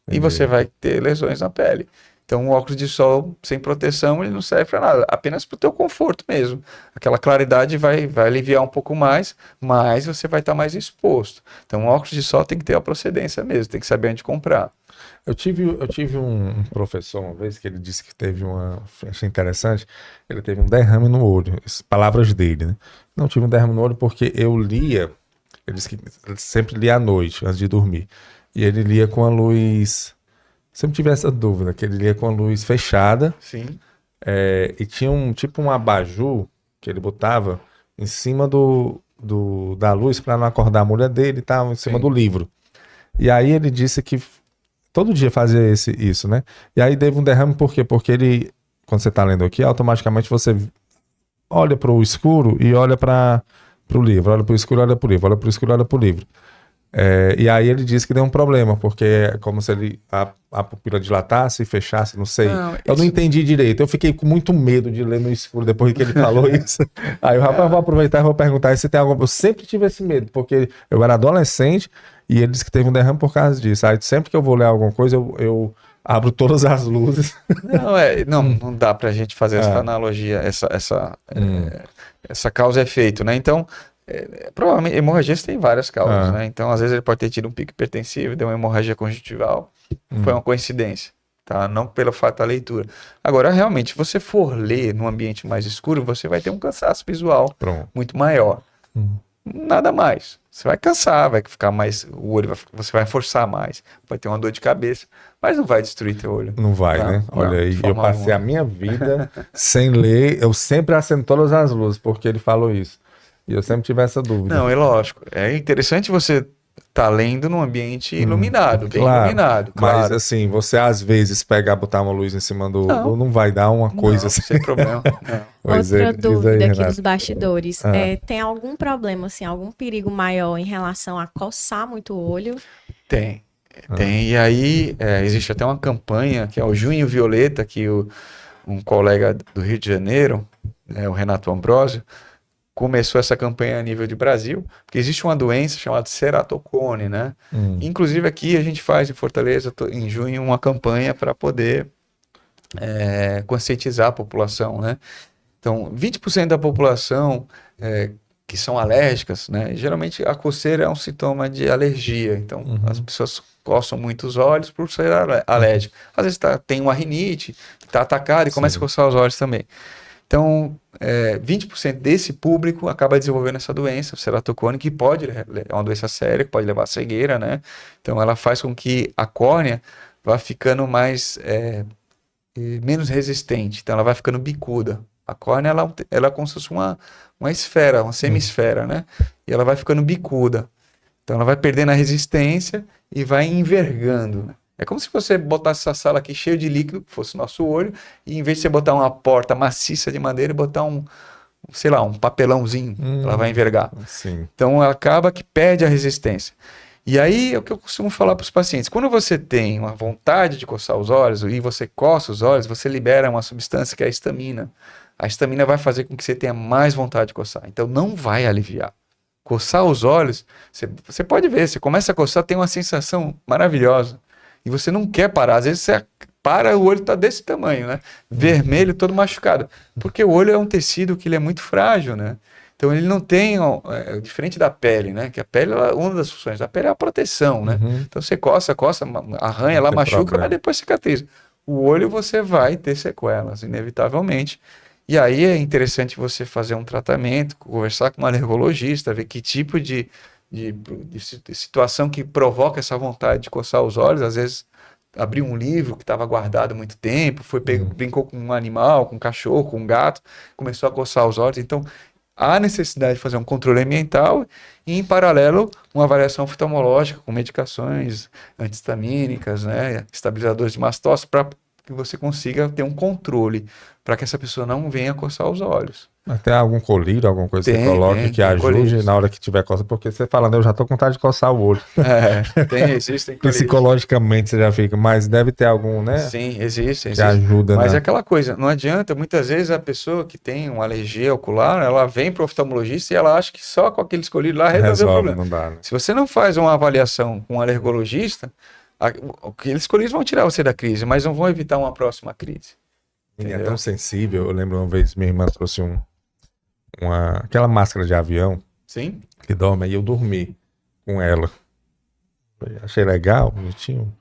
e você vai ter lesões na pele. Então, um óculos de sol sem proteção, ele não serve para nada, apenas para o teu conforto mesmo. Aquela claridade vai aliviar um pouco mais, mas você vai estar mais exposto. Então, um óculos de sol tem que ter a procedência mesmo, tem que saber onde comprar. Eu tive um professor uma vez que ele disse que teve achei interessante, ele teve um derrame no olho, palavras dele, né? Não, tive um derrame no olho porque eu lia, ele disse que ele sempre lia à noite, antes de dormir, e ele lia com a luz, sempre tive essa dúvida, que ele lia com a luz fechada. Sim. E tinha um abajur que ele botava em cima da luz para não acordar a mulher dele e tal, em cima do livro. E aí ele disse que todo dia fazia isso, né? E aí teve um derrame, por quê? Porque ele, quando você tá lendo aqui, automaticamente você olha para o escuro e olha para pro livro, olha pro escuro, olha pro livro, olha pro escuro, olha pro livro. E aí ele disse que deu um problema, porque é como se a pupila dilatasse e fechasse, não sei. Eu não entendi direito. Eu fiquei com muito medo de ler no escuro depois que ele falou isso. Aí o rapaz, vou aproveitar e vou perguntar se tem alguma... Eu sempre tive esse medo, porque eu era adolescente e ele disse que teve um derrame por causa disso. Aí sempre que eu vou ler alguma coisa, eu abro todas as luzes. Não dá pra gente fazer essa analogia, essa causa e efeito, né? Então, provavelmente, hemorragias tem várias causas, né? Então, às vezes ele pode ter tido um pico hipertensivo, deu uma hemorragia conjuntival, foi uma coincidência, tá? Não pelo fato da leitura. Agora, realmente, se você for ler num ambiente mais escuro, você vai ter um cansaço visual muito maior. Nada mais. Você vai cansar, vai ficar mais... O olho, você vai forçar mais, vai ter uma dor de cabeça, mas não vai destruir teu olho. Não vai, tá? né? Olha aí, eu passei a minha vida sem ler, eu sempre acendo todas as luzes, porque ele falou isso. E eu sempre tive essa dúvida. Não, é lógico. É interessante você estar lendo num ambiente iluminado, bem iluminado. Claro. Mas assim, você às vezes botar uma luz em cima do... Não vai dar uma coisa assim. Sem problema. Outra dúvida aqui dos bastidores. Tem algum problema, assim, algum perigo maior em relação a coçar muito o olho? Tem. E aí, existe até uma campanha, que é o Junho Violeta, que um colega do Rio de Janeiro, o Renato Ambrosio, começou essa campanha a nível de Brasil, porque existe uma doença chamada ceratocone, né? Inclusive aqui a gente faz em Fortaleza, em junho, uma campanha para poder conscientizar a população, né? Então, 20% da população que são alérgicas, né? Geralmente a coceira é um sintoma de alergia, então as pessoas coçam muito os olhos por ser alérgico. Às vezes tem uma rinite, está atacado e começa a coçar os olhos também. Então, 20% desse público acaba desenvolvendo essa doença, ceratocone, que é uma doença séria, que pode levar à cegueira, né? Então, ela faz com que a córnea vá ficando menos resistente, então ela vai ficando bicuda. A córnea, ela é como se fosse uma esfera, uma semisfera, né? E ela vai ficando bicuda. Então, ela vai perdendo a resistência e vai envergando, né? É como se você botasse essa sala aqui cheia de líquido, que fosse o nosso olho, e em vez de você botar uma porta maciça de madeira, botar um papelãozinho, ela vai envergar. Sim. Então, ela acaba que perde a resistência. E aí, é o que eu costumo falar para os pacientes. Quando você tem uma vontade de coçar os olhos, e você coça os olhos, você libera uma substância que é a histamina. A histamina vai fazer com que você tenha mais vontade de coçar. Então, não vai aliviar. Coçar os olhos, você pode ver, você começa a coçar, tem uma sensação maravilhosa. E você não quer parar. Às vezes você para, o olho está desse tamanho, né? Vermelho, todo machucado. Porque o olho é um tecido que ele é muito frágil, né? Então ele não tem, diferente da pele, né? Que a pele, uma das funções da pele é a proteção, né? Então você coça, arranha lá, machuca, mas depois cicatriza. O olho você vai ter sequelas, inevitavelmente. E aí é interessante você fazer um tratamento, conversar com um alergologista, ver que tipo de situação que provoca essa vontade de coçar os olhos. Às vezes abriu um livro que estava guardado há muito tempo, brincou com um animal, com um cachorro, com um gato, começou a coçar os olhos. Então há necessidade de fazer um controle ambiental e, em paralelo, uma avaliação oftalmológica com medicações antihistamínicas, né, estabilizadores de mastose, para que você consiga ter um controle, para que essa pessoa não venha coçar os olhos. Mas tem algum colírio, alguma coisa que você coloque que ajude colírios na hora que tiver coça? Porque você falando, eu já tô com vontade de coçar o olho. Existem colírios. Psicologicamente você já fica, mas deve ter algum, né? Sim, existe. Que ajuda, mas né? é aquela coisa, não adianta, muitas vezes a pessoa que tem uma alergia ocular, ela vem para o oftalmologista e ela acha que só com aqueles colírios lá resolve o problema. Não dá, né? Se você não faz uma avaliação com um alergologista, aqueles colírios vão tirar você da crise, mas não vão evitar uma próxima crise. É tão sensível. Eu lembro uma vez minha irmã trouxe aquela máscara de avião. Sim. Que dorme, aí eu dormi com ela. Achei legal, bonitinho.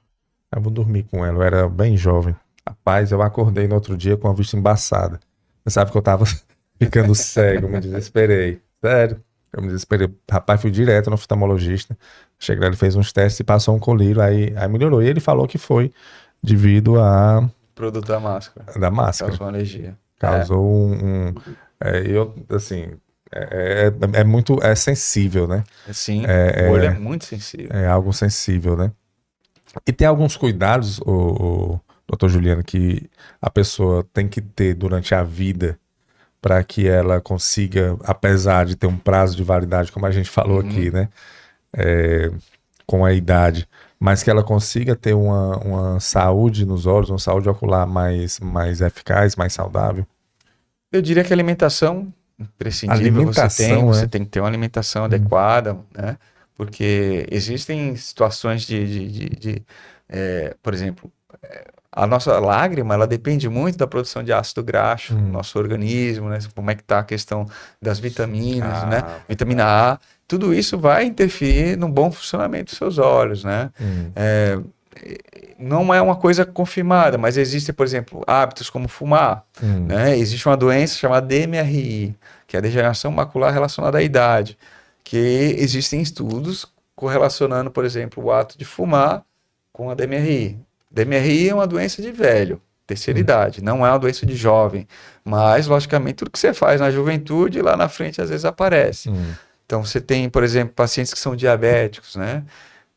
Eu vou dormir com ela. Eu era bem jovem. Rapaz, eu acordei no outro dia com a vista embaçada. Você sabe que eu tava ficando cego, me desesperei. Sério, eu me desesperei. Rapaz, fui direto no oftalmologista. Cheguei lá, ele fez uns testes e passou um colírio, aí melhorou. E ele falou que foi devido a... produto da máscara. Da máscara. Causou uma alergia. Causou é muito sensível, né? Sim, o olho é muito sensível. É algo sensível, né? E tem alguns cuidados, o doutor Juliano, que a pessoa tem que ter durante a vida para que ela consiga, apesar de ter um prazo de validade, como a gente falou aqui, né? Com a idade, mas que ela consiga ter uma saúde nos olhos, uma saúde ocular mais eficaz, mais saudável? Eu diria que a alimentação imprescindível você tem que ter uma alimentação adequada, né? Porque existem situações por exemplo, a nossa lágrima, ela depende muito da produção de ácido graxo no nosso organismo, né? Como é que tá a questão das vitaminas, né? Vitamina A, tudo isso vai interferir no bom funcionamento dos seus olhos, né? Não é uma coisa confirmada, mas existem, por exemplo, hábitos como fumar, né? Existe uma doença chamada DMRI, que é a degeneração macular relacionada à idade, que existem estudos correlacionando, por exemplo, o ato de fumar com a DMRI. DMRI é uma doença de velho, terceira idade, não é uma doença de jovem, mas, logicamente, tudo que você faz na juventude, lá na frente, às vezes aparece. Então, você tem, por exemplo, pacientes que são diabéticos, né?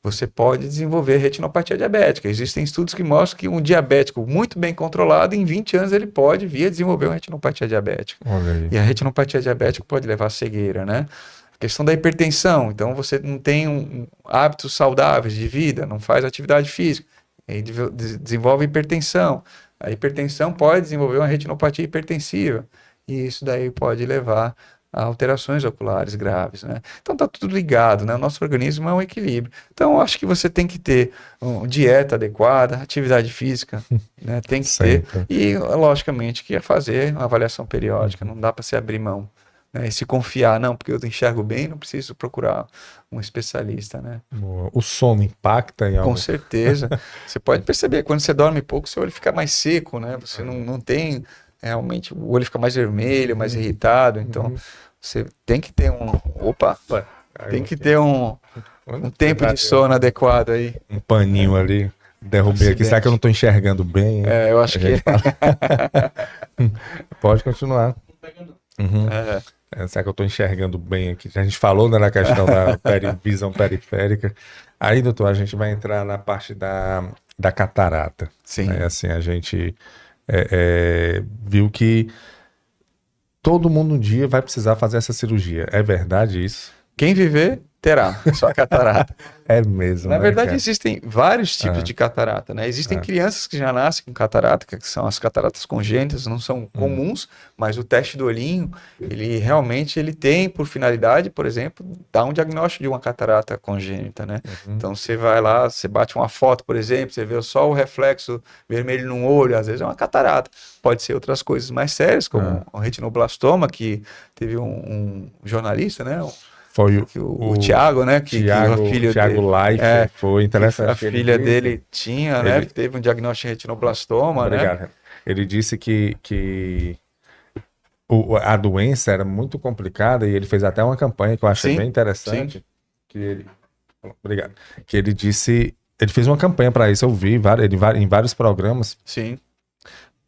Você pode desenvolver retinopatia diabética. Existem estudos que mostram que um diabético muito bem controlado, em 20 anos, ele pode vir a desenvolver uma retinopatia diabética. E a retinopatia diabética pode levar à cegueira, né? A questão da hipertensão. Então, você não tem hábitos saudáveis de vida, não faz atividade física, aí desenvolve hipertensão. A hipertensão pode desenvolver uma retinopatia hipertensiva. E isso daí pode levar a alterações oculares graves, né? Então tá tudo ligado, né? O nosso organismo é um equilíbrio. Então eu acho que você tem que ter uma dieta adequada, atividade física, né? Tem que ter. E logicamente que é fazer uma avaliação periódica, não dá para se abrir mão, né? E se confiar, não, porque eu enxergo bem, não preciso procurar um especialista, né? O sono impacta em algo? Com certeza. Você pode perceber, quando você dorme pouco, seu olho fica mais seco, né? Você não tem... Realmente o olho fica mais vermelho, mais irritado, então você tem que ter tem que ter um tempo de sono adequado aí. Um paninho ali, derrubei aqui, será que eu não estou enxergando bem? Eu acho que... Pode continuar. Será que eu estou enxergando bem aqui? A gente falou, né, na questão da visão periférica. Aí, doutor, a gente vai entrar na parte da catarata. Sim. Assim, a gente... viu que todo mundo um dia vai precisar fazer essa cirurgia. É verdade isso? Quem viver, terá só catarata. É mesmo. Na verdade, existem vários tipos de catarata, né? Existem crianças que já nascem com catarata, que são as cataratas congênitas, não são comuns, mas o teste do olhinho, ele realmente tem por finalidade, por exemplo, dar um diagnóstico de uma catarata congênita, né? Então, você vai lá, você bate uma foto, por exemplo, você vê só o reflexo vermelho no olho, às vezes é uma catarata. Pode ser outras coisas mais sérias, como o retinoblastoma, que teve um jornalista, né? Foi o Thiago, né? Thiago Life, foi interessante. A filha dele tinha, né? Teve um diagnóstico de retinoblastoma, Obrigado. né? Ele disse que a doença era muito complicada e ele fez até uma campanha que eu achei bem interessante. Obrigado. Que ele disse, ele fez uma campanha para isso, eu vi em vários programas. Sim.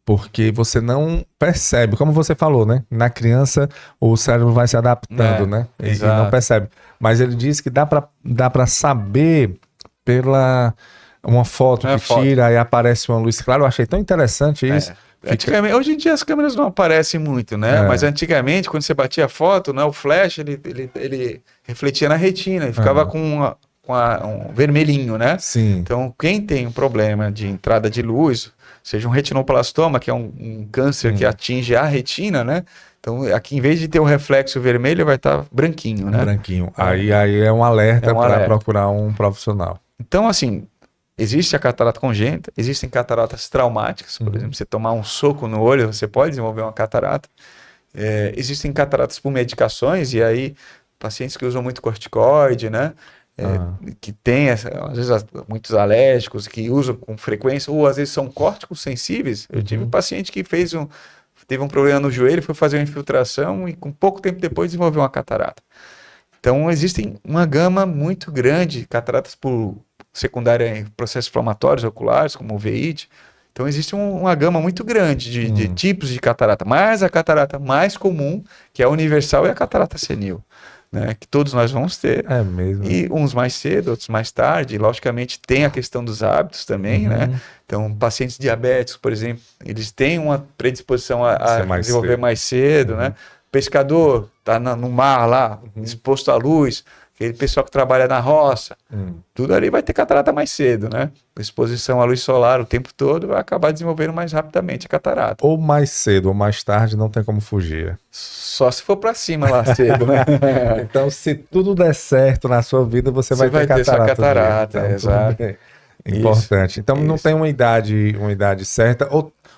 Porque você não percebe, como você falou, né? Na criança, o cérebro vai se adaptando, né? E não percebe. Mas ele disse que dá para saber pela uma foto tira e aparece uma luz clara. Eu achei tão interessante isso. Antigamente, hoje em dia as câmeras não aparecem muito, né? Mas antigamente, quando você batia a foto, né, o flash ele refletia na retina e ficava com um vermelhinho, né? Sim. Então, quem tem um problema de entrada de luz, seja um retinoblastoma, que é um câncer que atinge a retina, né? Então, aqui, em vez de ter o reflexo vermelho, vai estar branquinho, né? Branquinho. Aí é um alerta para procurar um profissional. Então, assim, existe a catarata congênita, existem cataratas traumáticas, por exemplo, você tomar um soco no olho, você pode desenvolver uma catarata. Existem cataratas por medicações, e aí, pacientes que usam muito corticoide, né? Que tem, às vezes, muitos alérgicos que usam com frequência, ou às vezes são córticos sensíveis. Eu tive um paciente que teve um problema no joelho, foi fazer uma infiltração e com pouco tempo depois desenvolveu uma catarata. Então, existem uma gama muito grande de cataratas por secundária em processos inflamatórios oculares, como uveíte. Então, existe uma gama muito grande de tipos de catarata, mas a catarata mais comum, que é a universal, é a catarata senil. né, que todos nós vamos ter. É mesmo. E uns mais cedo, outros mais tarde. Logicamente, tem a questão dos hábitos também, né? Então, pacientes diabéticos, por exemplo, eles têm uma predisposição a desenvolver mais cedo, né? Pescador, tá no mar lá, exposto à luz, aquele pessoal que trabalha na roça, tudo ali vai ter catarata mais cedo, né? Exposição à luz solar o tempo todo vai acabar desenvolvendo mais rapidamente a catarata. Ou mais cedo ou mais tarde, não tem como fugir. Só se for para cima lá cedo, né? Então, se tudo der certo na sua vida, você vai ter ter sua catarata, então, exato. Importante. Isso, então, não tem uma idade certa,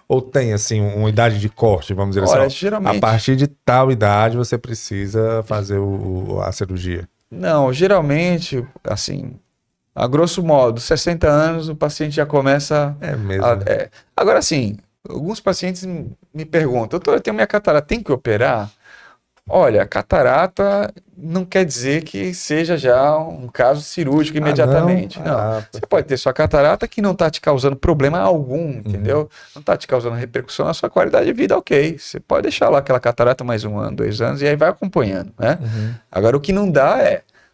ou tem, assim, uma idade de corte, vamos dizer assim. Geralmente... A partir de tal idade, você precisa fazer a cirurgia. Não, geralmente, assim, a grosso modo, 60 anos, o paciente já começa... É mesmo. Agora, assim, alguns pacientes me perguntam, doutor, eu tenho minha catarata, tem que operar? Olha, catarata não quer dizer que seja já um caso cirúrgico imediatamente. Não. Você pode ter sua catarata que não está te causando problema algum, entendeu? Não está te causando repercussão na sua qualidade de vida, ok. Você pode deixar lá aquela catarata mais 1 ano, 2 anos, e aí vai acompanhando, né? Agora, o que não dá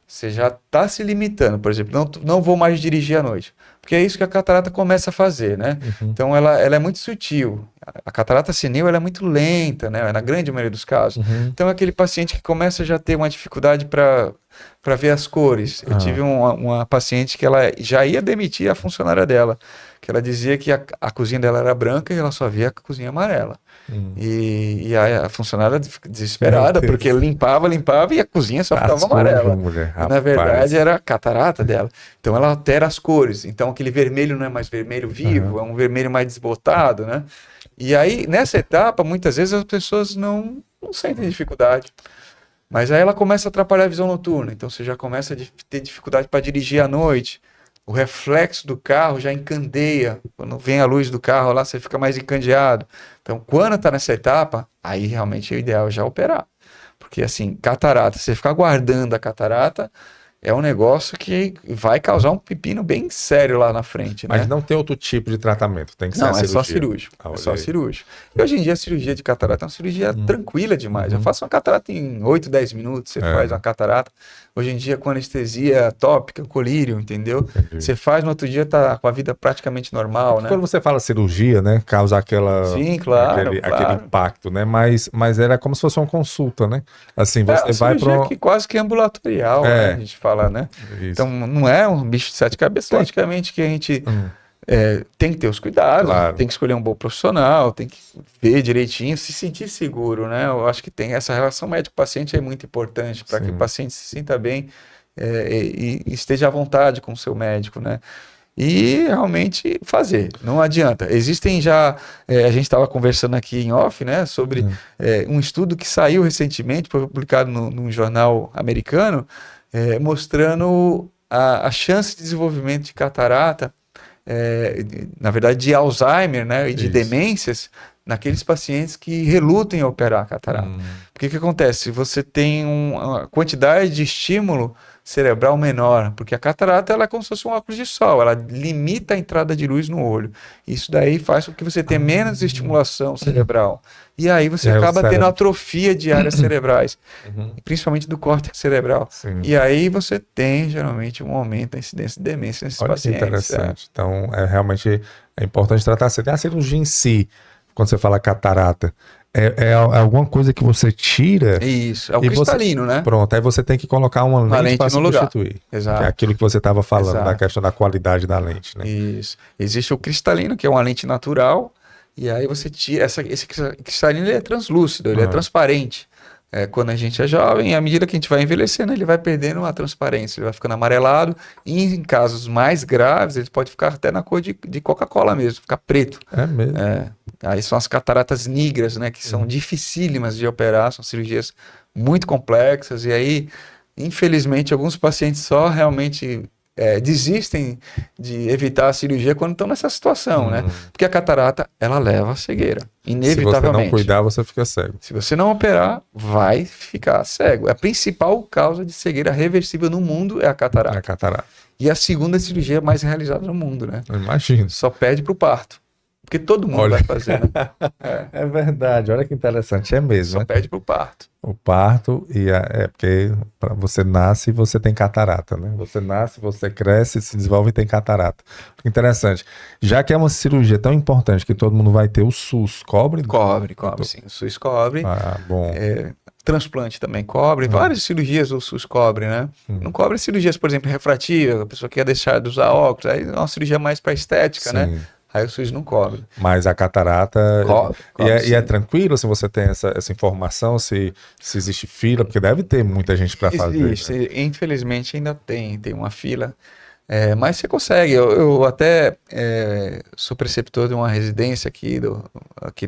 você já está se limitando, por exemplo, não vou mais dirigir à noite. Porque é isso que a catarata começa a fazer, né? Então, ela é muito sutil. A catarata senil, ela é muito lenta, né? Na grande maioria dos casos. Então, é aquele paciente que começa já a ter uma dificuldade para ver as cores. Eu tive uma paciente que ela já ia demitir a funcionária dela, que ela dizia que a cozinha dela era branca e ela só via a cozinha amarela. E a funcionária desesperada, porque limpava e a cozinha só ficava amarela. Na verdade, era a catarata dela. Então, ela altera as cores. Então, aquele vermelho não é mais vermelho vivo, é um vermelho mais desbotado, né? E aí, nessa etapa, muitas vezes as pessoas não sentem dificuldade. Mas aí ela começa a atrapalhar a visão noturna. Então, você já começa a ter dificuldade para dirigir à noite. O reflexo do carro já encandeia. Quando vem a luz do carro lá, você fica mais encandeado. Então, quando está nessa etapa, aí realmente é o ideal já operar. Porque, assim, catarata, você ficar guardando a catarata é um negócio que vai causar um pepino bem sério lá na frente, né? Mas não tem outro tipo de tratamento, tem que ser a cirurgia. Só cirúrgico. É só cirúrgico. E hoje em dia a cirurgia de catarata é uma cirurgia tranquila demais. Eu faço uma catarata em 8, 10 minutos, você faz uma catarata. Hoje em dia com anestesia tópica, colírio, entendeu? Entendi. Você faz, no outro dia tá com a vida praticamente normal, né? Quando você fala cirurgia, né, causa aquela... Sim, claro, aquele impacto, né? Mas era como se fosse uma consulta, né? Assim, você vai para... que quase que ambulatorial, né? A gente fala, né? Isso. Então, não é um bicho de 7 cabeças, logicamente que a gente tem que ter os cuidados, tem que escolher um bom profissional, tem que ver direitinho, se sentir seguro, né? Eu acho que tem essa relação médico-paciente é muito importante para que o paciente se sinta bem e esteja à vontade com o seu médico, né? E realmente fazer, não adianta. Existem já, a gente estava conversando aqui em off, né, sobre um estudo que saiu recentemente, publicado num jornal americano, mostrando a chance de desenvolvimento de catarata, na verdade de Alzheimer, né, e de demências, naqueles pacientes que relutam em operar a catarata. Porque o que acontece? Você tem uma quantidade de estímulo cerebral menor, porque a catarata ela é como se fosse um óculos de sol, ela limita a entrada de luz no olho. Isso daí faz com que você tenha menos estimulação cerebral. E aí você acaba tendo atrofia de áreas cerebrais, principalmente do córtex cerebral. Sim. E aí você tem, geralmente, um aumento da incidência de demência nesses pacientes. Interessante. Então, realmente é importante tratar. A cirurgia em si, quando você fala catarata, é alguma coisa que você tira. Isso, é o cristalino, né? Pronto, aí você tem que colocar uma lente para substituir. Exato. Que é aquilo que você estava falando, da questão da qualidade da lente, né? Isso. Existe o cristalino, que é uma lente natural, e aí você tira. Esse cristalino ele é translúcido, ele é transparente. Quando a gente é jovem, à medida que a gente vai envelhecendo, ele vai perdendo a transparência, ele vai ficando amarelado, e em casos mais graves, ele pode ficar até na cor de Coca-Cola mesmo, ficar preto. É mesmo? Aí são as cataratas negras, né, que são dificílimas de operar, são cirurgias muito complexas, e aí, infelizmente, alguns pacientes só realmente desistem de evitar a cirurgia quando estão nessa situação, né? Porque a catarata, ela leva à cegueira, inevitavelmente. Se você não cuidar, você fica cego. Se você não operar, vai ficar cego. A principal causa de cegueira reversível no mundo é a catarata. É a catarata. E a segunda cirurgia mais realizada no mundo, né? Eu imagino. Só perde para o parto. Porque todo mundo vai fazer, né? É verdade, olha que interessante, é mesmo. Só né? perde pro parto. O parto, porque você nasce e você tem catarata, né? Você nasce, você cresce, se desenvolve e tem catarata. Interessante. Já que é uma cirurgia tão importante que todo mundo vai ter, o SUS cobre? Cobre, sim. O SUS cobre. Ah, bom. Transplante também cobre. Várias cirurgias o SUS cobre, né? Não cobre cirurgias, por exemplo, refrativas, a pessoa quer deixar de usar óculos, aí é uma cirurgia mais para estética, né? Aí o SUS não cobre. Mas a catarata... Cobre, e é tranquilo se você tem essa informação, se existe fila? Porque deve ter muita gente para fazer. Existe. Né? Infelizmente ainda tem uma fila. Mas você consegue. Eu até sou preceptor de uma residência aqui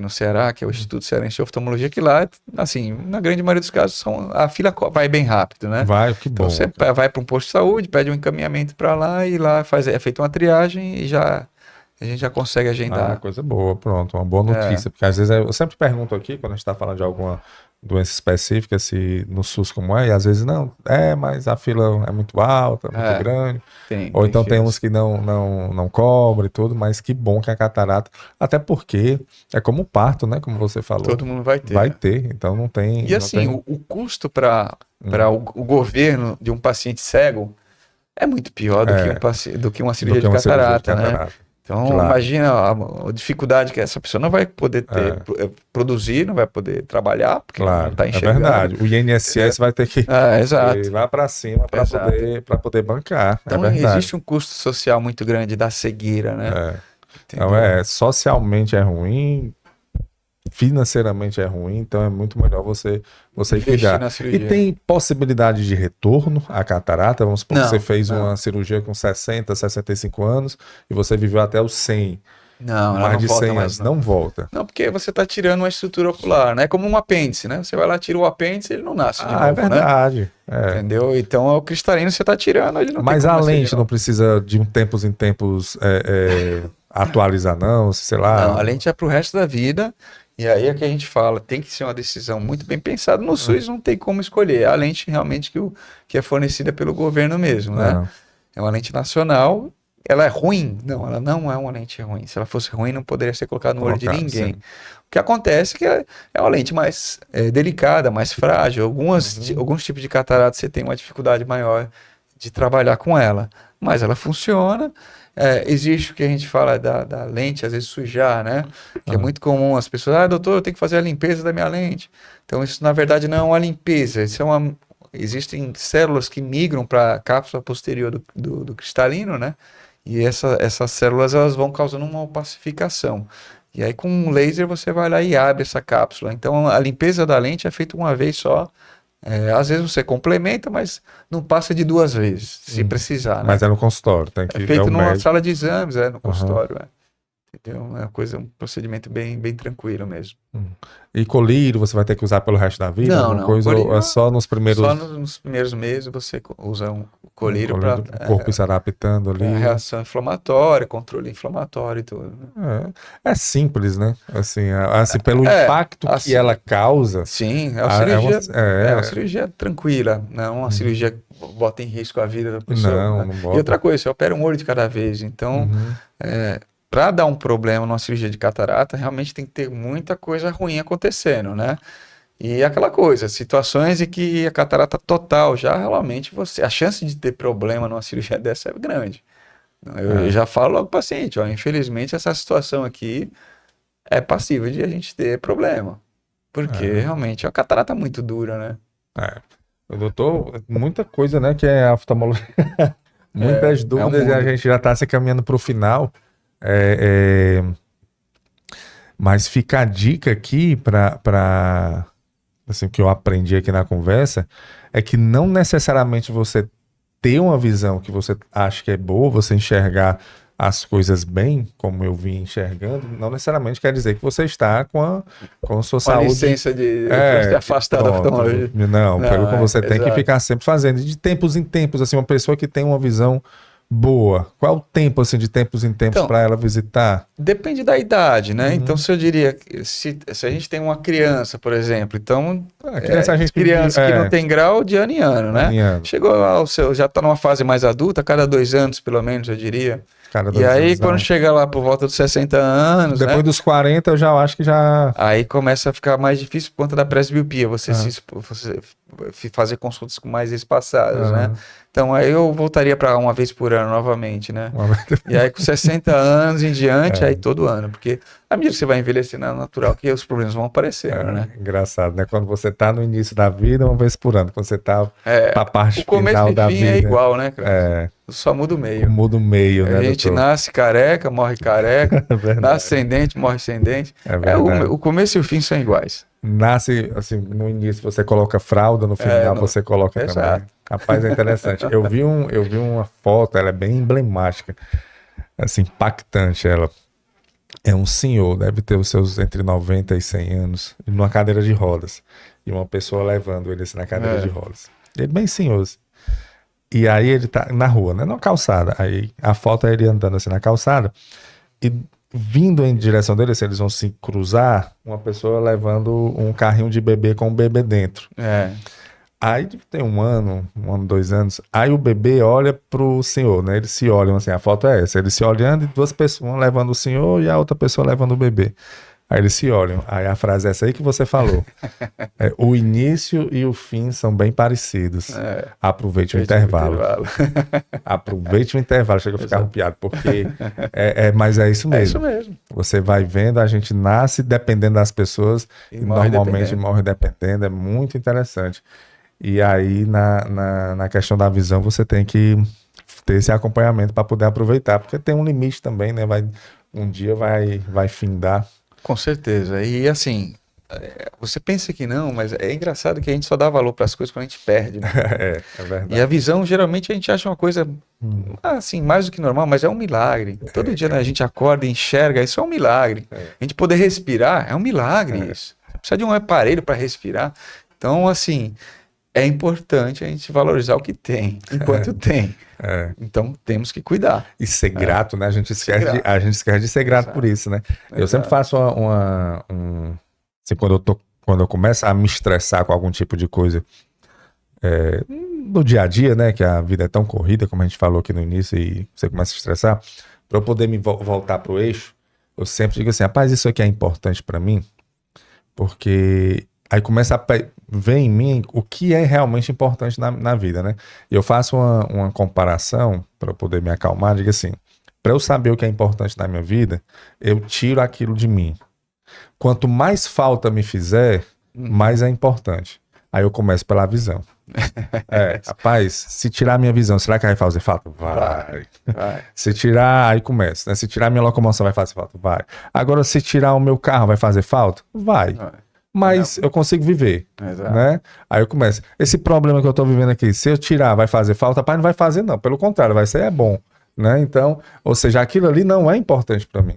no Ceará, que é o Instituto Cearense de Oftalmologia, que lá, assim, na grande maioria dos casos, a fila vai bem rápido, né? Vai, que bom. Então você vai para um posto de saúde, pede um encaminhamento para lá e lá é feita uma triagem e a gente já consegue agendar. Coisa boa, pronto, uma boa notícia. Porque às vezes eu sempre pergunto aqui, quando a gente está falando de alguma doença específica, se no SUS como é, e às vezes não, mas a fila é muito alta, muito grande. Ou então tem uns que não cobrem e tudo, mas que bom que a catarata, até porque é como o parto, né? Como você falou. Todo mundo vai ter. Vai ter, então não tem... E assim, o custo para o governo de um paciente cego é muito pior do que uma cirurgia de catarata, né? Então, imagina a dificuldade que essa pessoa não vai poder produzir, não vai poder trabalhar, porque não está enxergando. É verdade. O INSS vai ter que ir lá para cima para poder bancar. Então, existe um custo social muito grande da cegueira, né? Então, socialmente é ruim, financeiramente é ruim, então é muito melhor você cuidar. E tem possibilidade de retorno à catarata? Vamos supor que você fez uma cirurgia com 60, 65 anos e você viveu até os 100. Não, mais de 100 anos. Não volta. Não, porque você está tirando uma estrutura ocular, né? É como um apêndice, né? Você vai lá, tira o apêndice, ele não nasce de novo, é verdade. Né? Entendeu? Então, o cristalino você está tirando, ele não Mas a lente não precisa de tempos em tempos atualizar, não? Sei lá. Não, a lente é para o resto da vida. E aí é que a gente fala, tem que ser uma decisão muito bem pensada. No SUS não tem como escolher. É a lente realmente que é fornecida pelo governo mesmo, né? É uma lente nacional. Ela é ruim? Não, ela não é uma lente ruim. Se ela fosse ruim, não poderia ser colocada no olho de ninguém. Sim. O que acontece é que é uma lente mais delicada, mais frágil. Alguns tipos de catarata você tem uma dificuldade maior de trabalhar com ela. Mas ela funciona. Existe o que a gente fala da lente, às vezes sujar, né? Que é muito comum as pessoas, doutor, eu tenho que fazer a limpeza da minha lente. Então, isso na verdade não é uma limpeza, existem células que migram para a cápsula posterior do cristalino, né? E essas células elas vão causando uma opacificação. E aí, com um laser, você vai lá e abre essa cápsula. Então, a limpeza da lente é feita uma vez só. Às vezes você complementa, mas não passa de 2 vezes, se precisar. Né? Mas é no consultório, tem que é feito numa sala de exames, no consultório. Entendeu? É um procedimento bem tranquilo mesmo. E colírio você vai ter que usar pelo resto da vida? Não. Coisa, ou é só nos primeiros... Só nos primeiros meses você usa um colírio para... O corpo se adaptando ali. Reação inflamatória, controle inflamatório e tudo. Né? É simples, né? Assim pelo impacto que ela causa. Sim, é uma cirurgia tranquila. Não é uma cirurgia que bota em risco a vida da pessoa. Não bota. E outra coisa, você opera um olho de cada vez. Então... para dar um problema numa cirurgia de catarata, realmente tem que ter muita coisa ruim acontecendo, né? E aquela coisa, situações em que a catarata total, já realmente a chance de ter problema numa cirurgia dessa é grande. Eu já falo logo para o paciente, infelizmente essa situação aqui é passível de a gente ter problema. Porque realmente é uma catarata muito dura, né? Doutor, muita coisa, né, que é oftalmologia. Muitas dúvidas e a gente já está se caminhando para o final. Mas fica a dica aqui para assim, o que eu aprendi aqui na conversa é que não necessariamente você ter uma visão que você acha que é boa, você enxergar as coisas bem, como eu vim enxergando, não necessariamente quer dizer que você está com a sua saúde... licença de afastar da oftalmologia. Não, pelo que você tem que ficar sempre fazendo. E de tempos em tempos, assim, uma pessoa que tem uma visão boa, qual é o tempo, assim, de tempos em tempos para ela visitar? Depende da idade, né? Então, se eu diria, se a gente tem uma criança, por exemplo, então, criança que não tem grau de ano em ano, né? Chegou já está numa fase mais adulta, a cada 2 anos, pelo menos, eu diria. Cada E aí, anos, quando chega lá por volta dos 60 anos, depois né? dos 40, eu já acho que já... Aí começa a ficar mais difícil por conta da presbiopia, você fazer consultas com mais espaçadas, né? Então aí eu voltaria para uma vez por ano novamente, né? E aí com 60 anos em diante, aí todo ano, porque à medida que você vai envelhecendo é natural que os problemas vão aparecendo, né? Engraçado, né? Quando você tá no início da vida, uma vez por ano. Quando você tá pra parte final da vida... é igual, né, cara? Só muda o meio. Muda o meio, né, A gente doutor? nasce careca, morre careca, nasce ascendente, morre ascendente. O começo e o fim são iguais. Nasce, assim, no início você coloca fralda, no final você coloca também. Rapaz, é interessante. Eu vi uma foto, ela é bem emblemática, assim, impactante ela. É um senhor, deve ter os seus entre 90 e 100 anos, numa cadeira de rodas. E uma pessoa levando ele assim, na cadeira de rodas. Ele bem senhor, assim. E aí ele tá na rua, né? Na calçada. Aí a foto é ele andando assim na calçada e vindo em direção dele, assim, eles vão se cruzar, uma pessoa levando um carrinho de bebê com um bebê dentro. Aí tem um ano, 2 anos, aí o bebê olha pro senhor, né? Eles se olham assim, a foto é essa, eles se olhando e 2 pessoas, uma levando o senhor e a outra pessoa levando o bebê. Aí eles se olham, aí a frase é essa aí que você falou. O início e o fim são bem parecidos. Aproveite o intervalo. Aproveite o intervalo, chega a ficar arrupiado, porque mas é isso mesmo. É isso mesmo. Você vai vendo, a gente nasce dependendo das pessoas e normalmente morre dependendo, é muito interessante. E aí, na questão da visão, você tem que ter esse acompanhamento para poder aproveitar, porque tem um limite também, né? Um dia vai findar. Com certeza. E assim, você pensa que não, mas é engraçado que a gente só dá valor para as coisas quando a gente perde, né? É verdade. E a visão, geralmente, a gente acha uma coisa, assim, mais do que normal, mas é um milagre. Todo dia, né, a gente acorda e enxerga, isso é um milagre. A gente poder respirar é um milagre isso. Você precisa de um aparelho para respirar. Então, assim, é importante a gente valorizar o que tem, enquanto tem. Então temos que cuidar. E ser grato, né? A gente esquece de ser grato por isso, né? Eu sempre faço assim, quando eu começo a me estressar com algum tipo de coisa no dia a dia, né? Que a vida é tão corrida, como a gente falou aqui no início, e você começa a estressar, para eu poder me voltar pro eixo, eu sempre digo assim, rapaz, isso aqui é importante para mim, porque aí começa a ver em mim o que é realmente importante na vida, né? E eu faço uma comparação para poder me acalmar, digo assim, para eu saber o que é importante na minha vida, eu tiro aquilo de mim. Quanto mais falta me fizer, mais é importante. Aí eu começo pela visão. Rapaz, se tirar a minha visão, será que vai fazer falta? Vai. Se tirar, aí começa, né? Se tirar a minha locomoção, vai fazer falta? Vai. Agora, se tirar o meu carro, vai fazer falta? Vai. Mas eu consigo viver, né? Aí eu começo. Esse problema que eu tô vivendo aqui, se eu tirar, vai fazer falta? Pai, não vai fazer não. Pelo contrário, vai ser bom, né? Então, ou seja, aquilo ali não é importante para mim.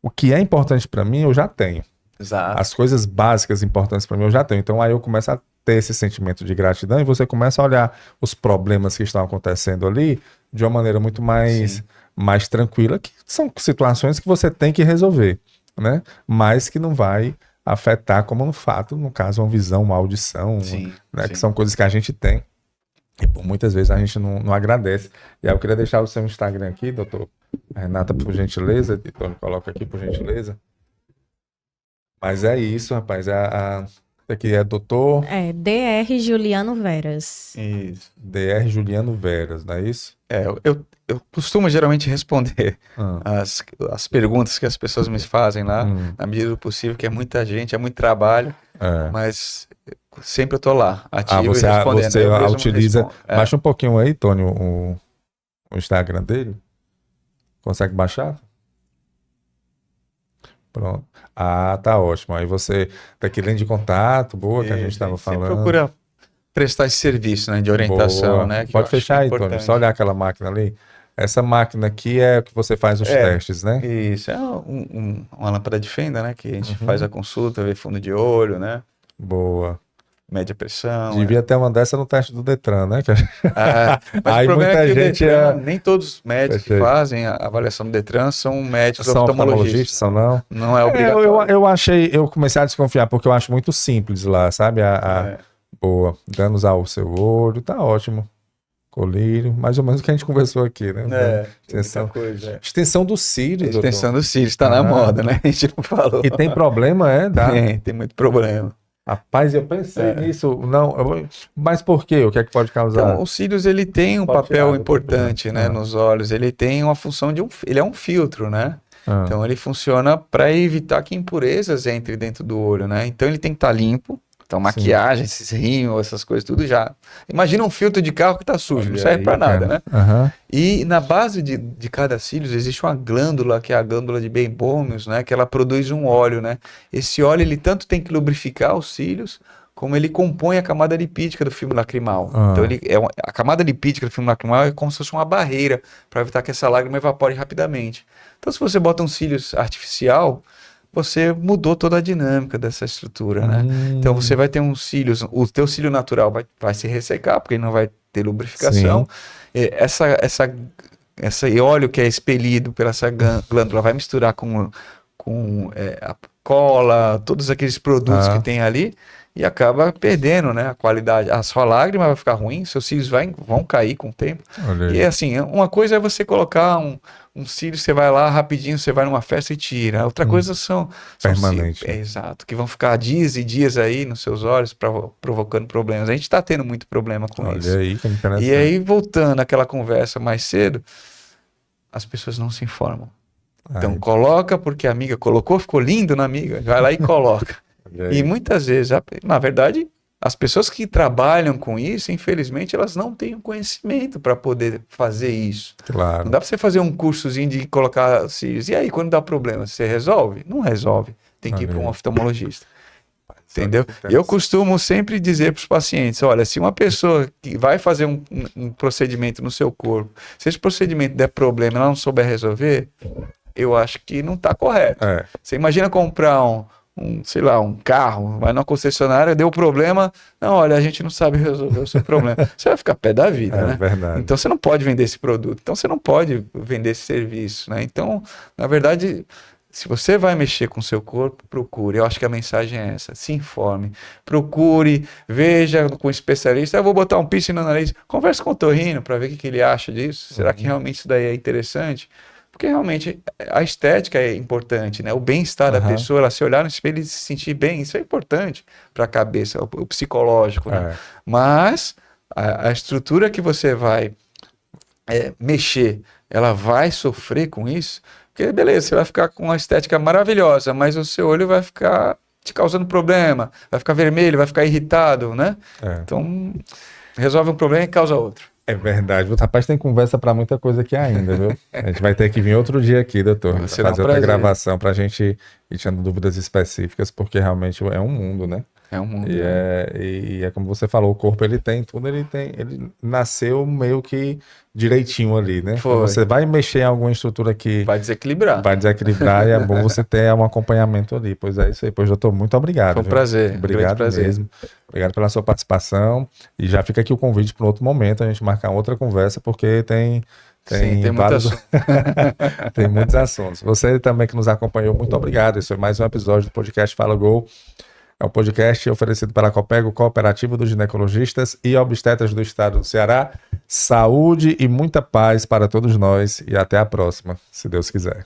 O que é importante para mim, eu já tenho. Exato. As coisas básicas importantes para mim, eu já tenho. Então, aí eu começo a ter esse sentimento de gratidão e você começa a olhar os problemas que estão acontecendo ali de uma maneira muito mais tranquila, que são situações que você tem que resolver, né? Mas que não vai afetar como no fato, no caso, uma visão, uma audição, né? Que são coisas que a gente tem e por muitas vezes a gente não agradece. E aí eu queria deixar o seu Instagram aqui, doutor Renata, por gentileza, editor, coloca aqui por gentileza. Mas é isso, rapaz, aqui é doutor... Dr. Juliano Veras. Isso. Dr. Juliano Veras, não é isso? Eu costumo geralmente responder as perguntas que as pessoas me fazem lá, na medida do possível, que é muita gente, é muito trabalho, mas sempre eu tô lá, ativo e respondendo. Você utiliza... Baixa um pouquinho aí, Tony, o Instagram dele. Consegue baixar? Pronto. Tá ótimo. Aí você tá aqui linha de contato, boa, que a gente estava falando. Procura prestar esse serviço, né, de orientação, boa, né? Pode fechar aí, Tony. Só olhar aquela máquina ali. Essa máquina aqui é que você faz os testes, né? Isso. É uma lâmpada de fenda, né? Que a gente faz a consulta, vê fundo de olho, né? Boa. Mede a pressão. Devia ter uma dessa no teste do Detran, né? Mas aí o problema muita é que gente o Detran, nem todos os médicos que fazem a avaliação do Detran são médicos oftalmologistas. São não? Não é obrigatório. Eu comecei a desconfiar, porque eu acho muito simples lá, sabe? Boa. Danos ao seu olho, tá ótimo. colírio, mais ou menos o que a gente conversou aqui, né? Extensão dos cílios. Extensão dos cílios, está na moda, né? A gente não falou. E tem problema, Tem muito problema. Rapaz, eu pensei nisso, mas por quê? O que é que pode causar? Então, os cílios, ele tem um papel importante, né, nos olhos, ele tem uma função ele é um filtro, né? Então, ele funciona para evitar que impurezas entrem dentro do olho, né? Então, ele tem que estar limpo. Então, maquiagem, esses rímel, essas coisas, tudo já. Imagina um filtro de carro que tá sujo, não serve para nada, né? E na base de cada cílio existe uma glândula, que é a glândula de Beibomius, né? Que ela produz um óleo, né? Esse óleo, ele tanto tem que lubrificar os cílios, como ele compõe a camada lipídica do filme lacrimal. Então, a camada lipídica do filme lacrimal é como se fosse uma barreira para evitar que essa lágrima evapore rapidamente. Então, se você bota um cílios artificial, você mudou toda a dinâmica dessa estrutura, né? Então você vai ter uns cílios, o teu cílio natural vai se ressecar, porque ele não vai ter lubrificação. Esse óleo que é expelido pela essa glândula vai misturar com a cola, todos aqueles produtos que tem ali, e acaba perdendo, né, a qualidade. A sua lágrima vai ficar ruim, seus cílios vão cair com o tempo. E assim, uma coisa é você colocar um cílio, você vai lá rapidinho, você vai numa festa e tira. Outra coisa são permanente. Exato, que vão ficar dias e dias aí nos seus olhos provocando problemas. A gente está tendo muito problema com isso. Olha aí, que interessante. E aí, voltando àquela conversa mais cedo, as pessoas não se informam. Então, coloca porque a amiga colocou, ficou lindo na amiga, vai lá e coloca. E muitas vezes, na verdade, as pessoas que trabalham com isso, infelizmente, elas não têm o conhecimento para poder fazer isso. Claro. Não dá para você fazer um cursozinho de colocar cílios. E aí, quando dá problema, você resolve? Não resolve. Tem que ir para um oftalmologista. Entendeu? Eu costumo sempre dizer para os pacientes, olha, se uma pessoa que vai fazer um procedimento no seu corpo, se esse procedimento der problema e ela não souber resolver, eu acho que não está correto. Você imagina comprar sei lá, um carro, vai numa concessionária, deu problema, não, olha, a gente não sabe resolver o seu problema. Você vai ficar pé da vida, né? Verdade. Então você não pode vender esse produto, então você não pode vender esse serviço, né? Então, na verdade, se você vai mexer com o seu corpo, procure. Eu acho que a mensagem é essa, se informe, procure, veja com um especialista, eu vou botar um piercing no nariz, converse com o otorrino para ver o que ele acha disso, será que realmente isso daí é interessante? Porque realmente a estética é importante, né? O bem-estar da pessoa, ela se olhar no espelho e se sentir bem, isso é importante para a cabeça, o psicológico, né? Mas a estrutura que você vai mexer, ela vai sofrer com isso, porque beleza, você vai ficar com uma estética maravilhosa, mas o seu olho vai ficar te causando problema, vai ficar vermelho, vai ficar irritado, né? Então, resolve um problema e causa outro. É verdade. Rapaz, tem conversa para muita coisa aqui ainda, viu? A gente vai ter que vir outro dia aqui, doutor, fazer outra gravação para a gente ir tirando dúvidas específicas, porque realmente é um mundo, né? É um mundo. E é como você falou, o corpo ele tem tudo, ele nasceu meio que direitinho ali, né? Você vai mexer em alguma estrutura que vai desequilibrar e é bom você ter um acompanhamento ali. Pois é isso aí. Pois, doutor, muito obrigado. Foi um prazer. Obrigado mesmo. Obrigado pela sua participação. E já fica aqui o convite para outro momento, a gente marcar outra conversa, porque tem vários... tem muitos assuntos. Você também que nos acompanhou, muito obrigado. Esse foi mais um episódio do podcast Fala Gol. É um podcast oferecido pela Copego, Cooperativa dos Ginecologistas e Obstetras do Estado do Ceará. Saúde e muita paz para todos nós e até a próxima, se Deus quiser.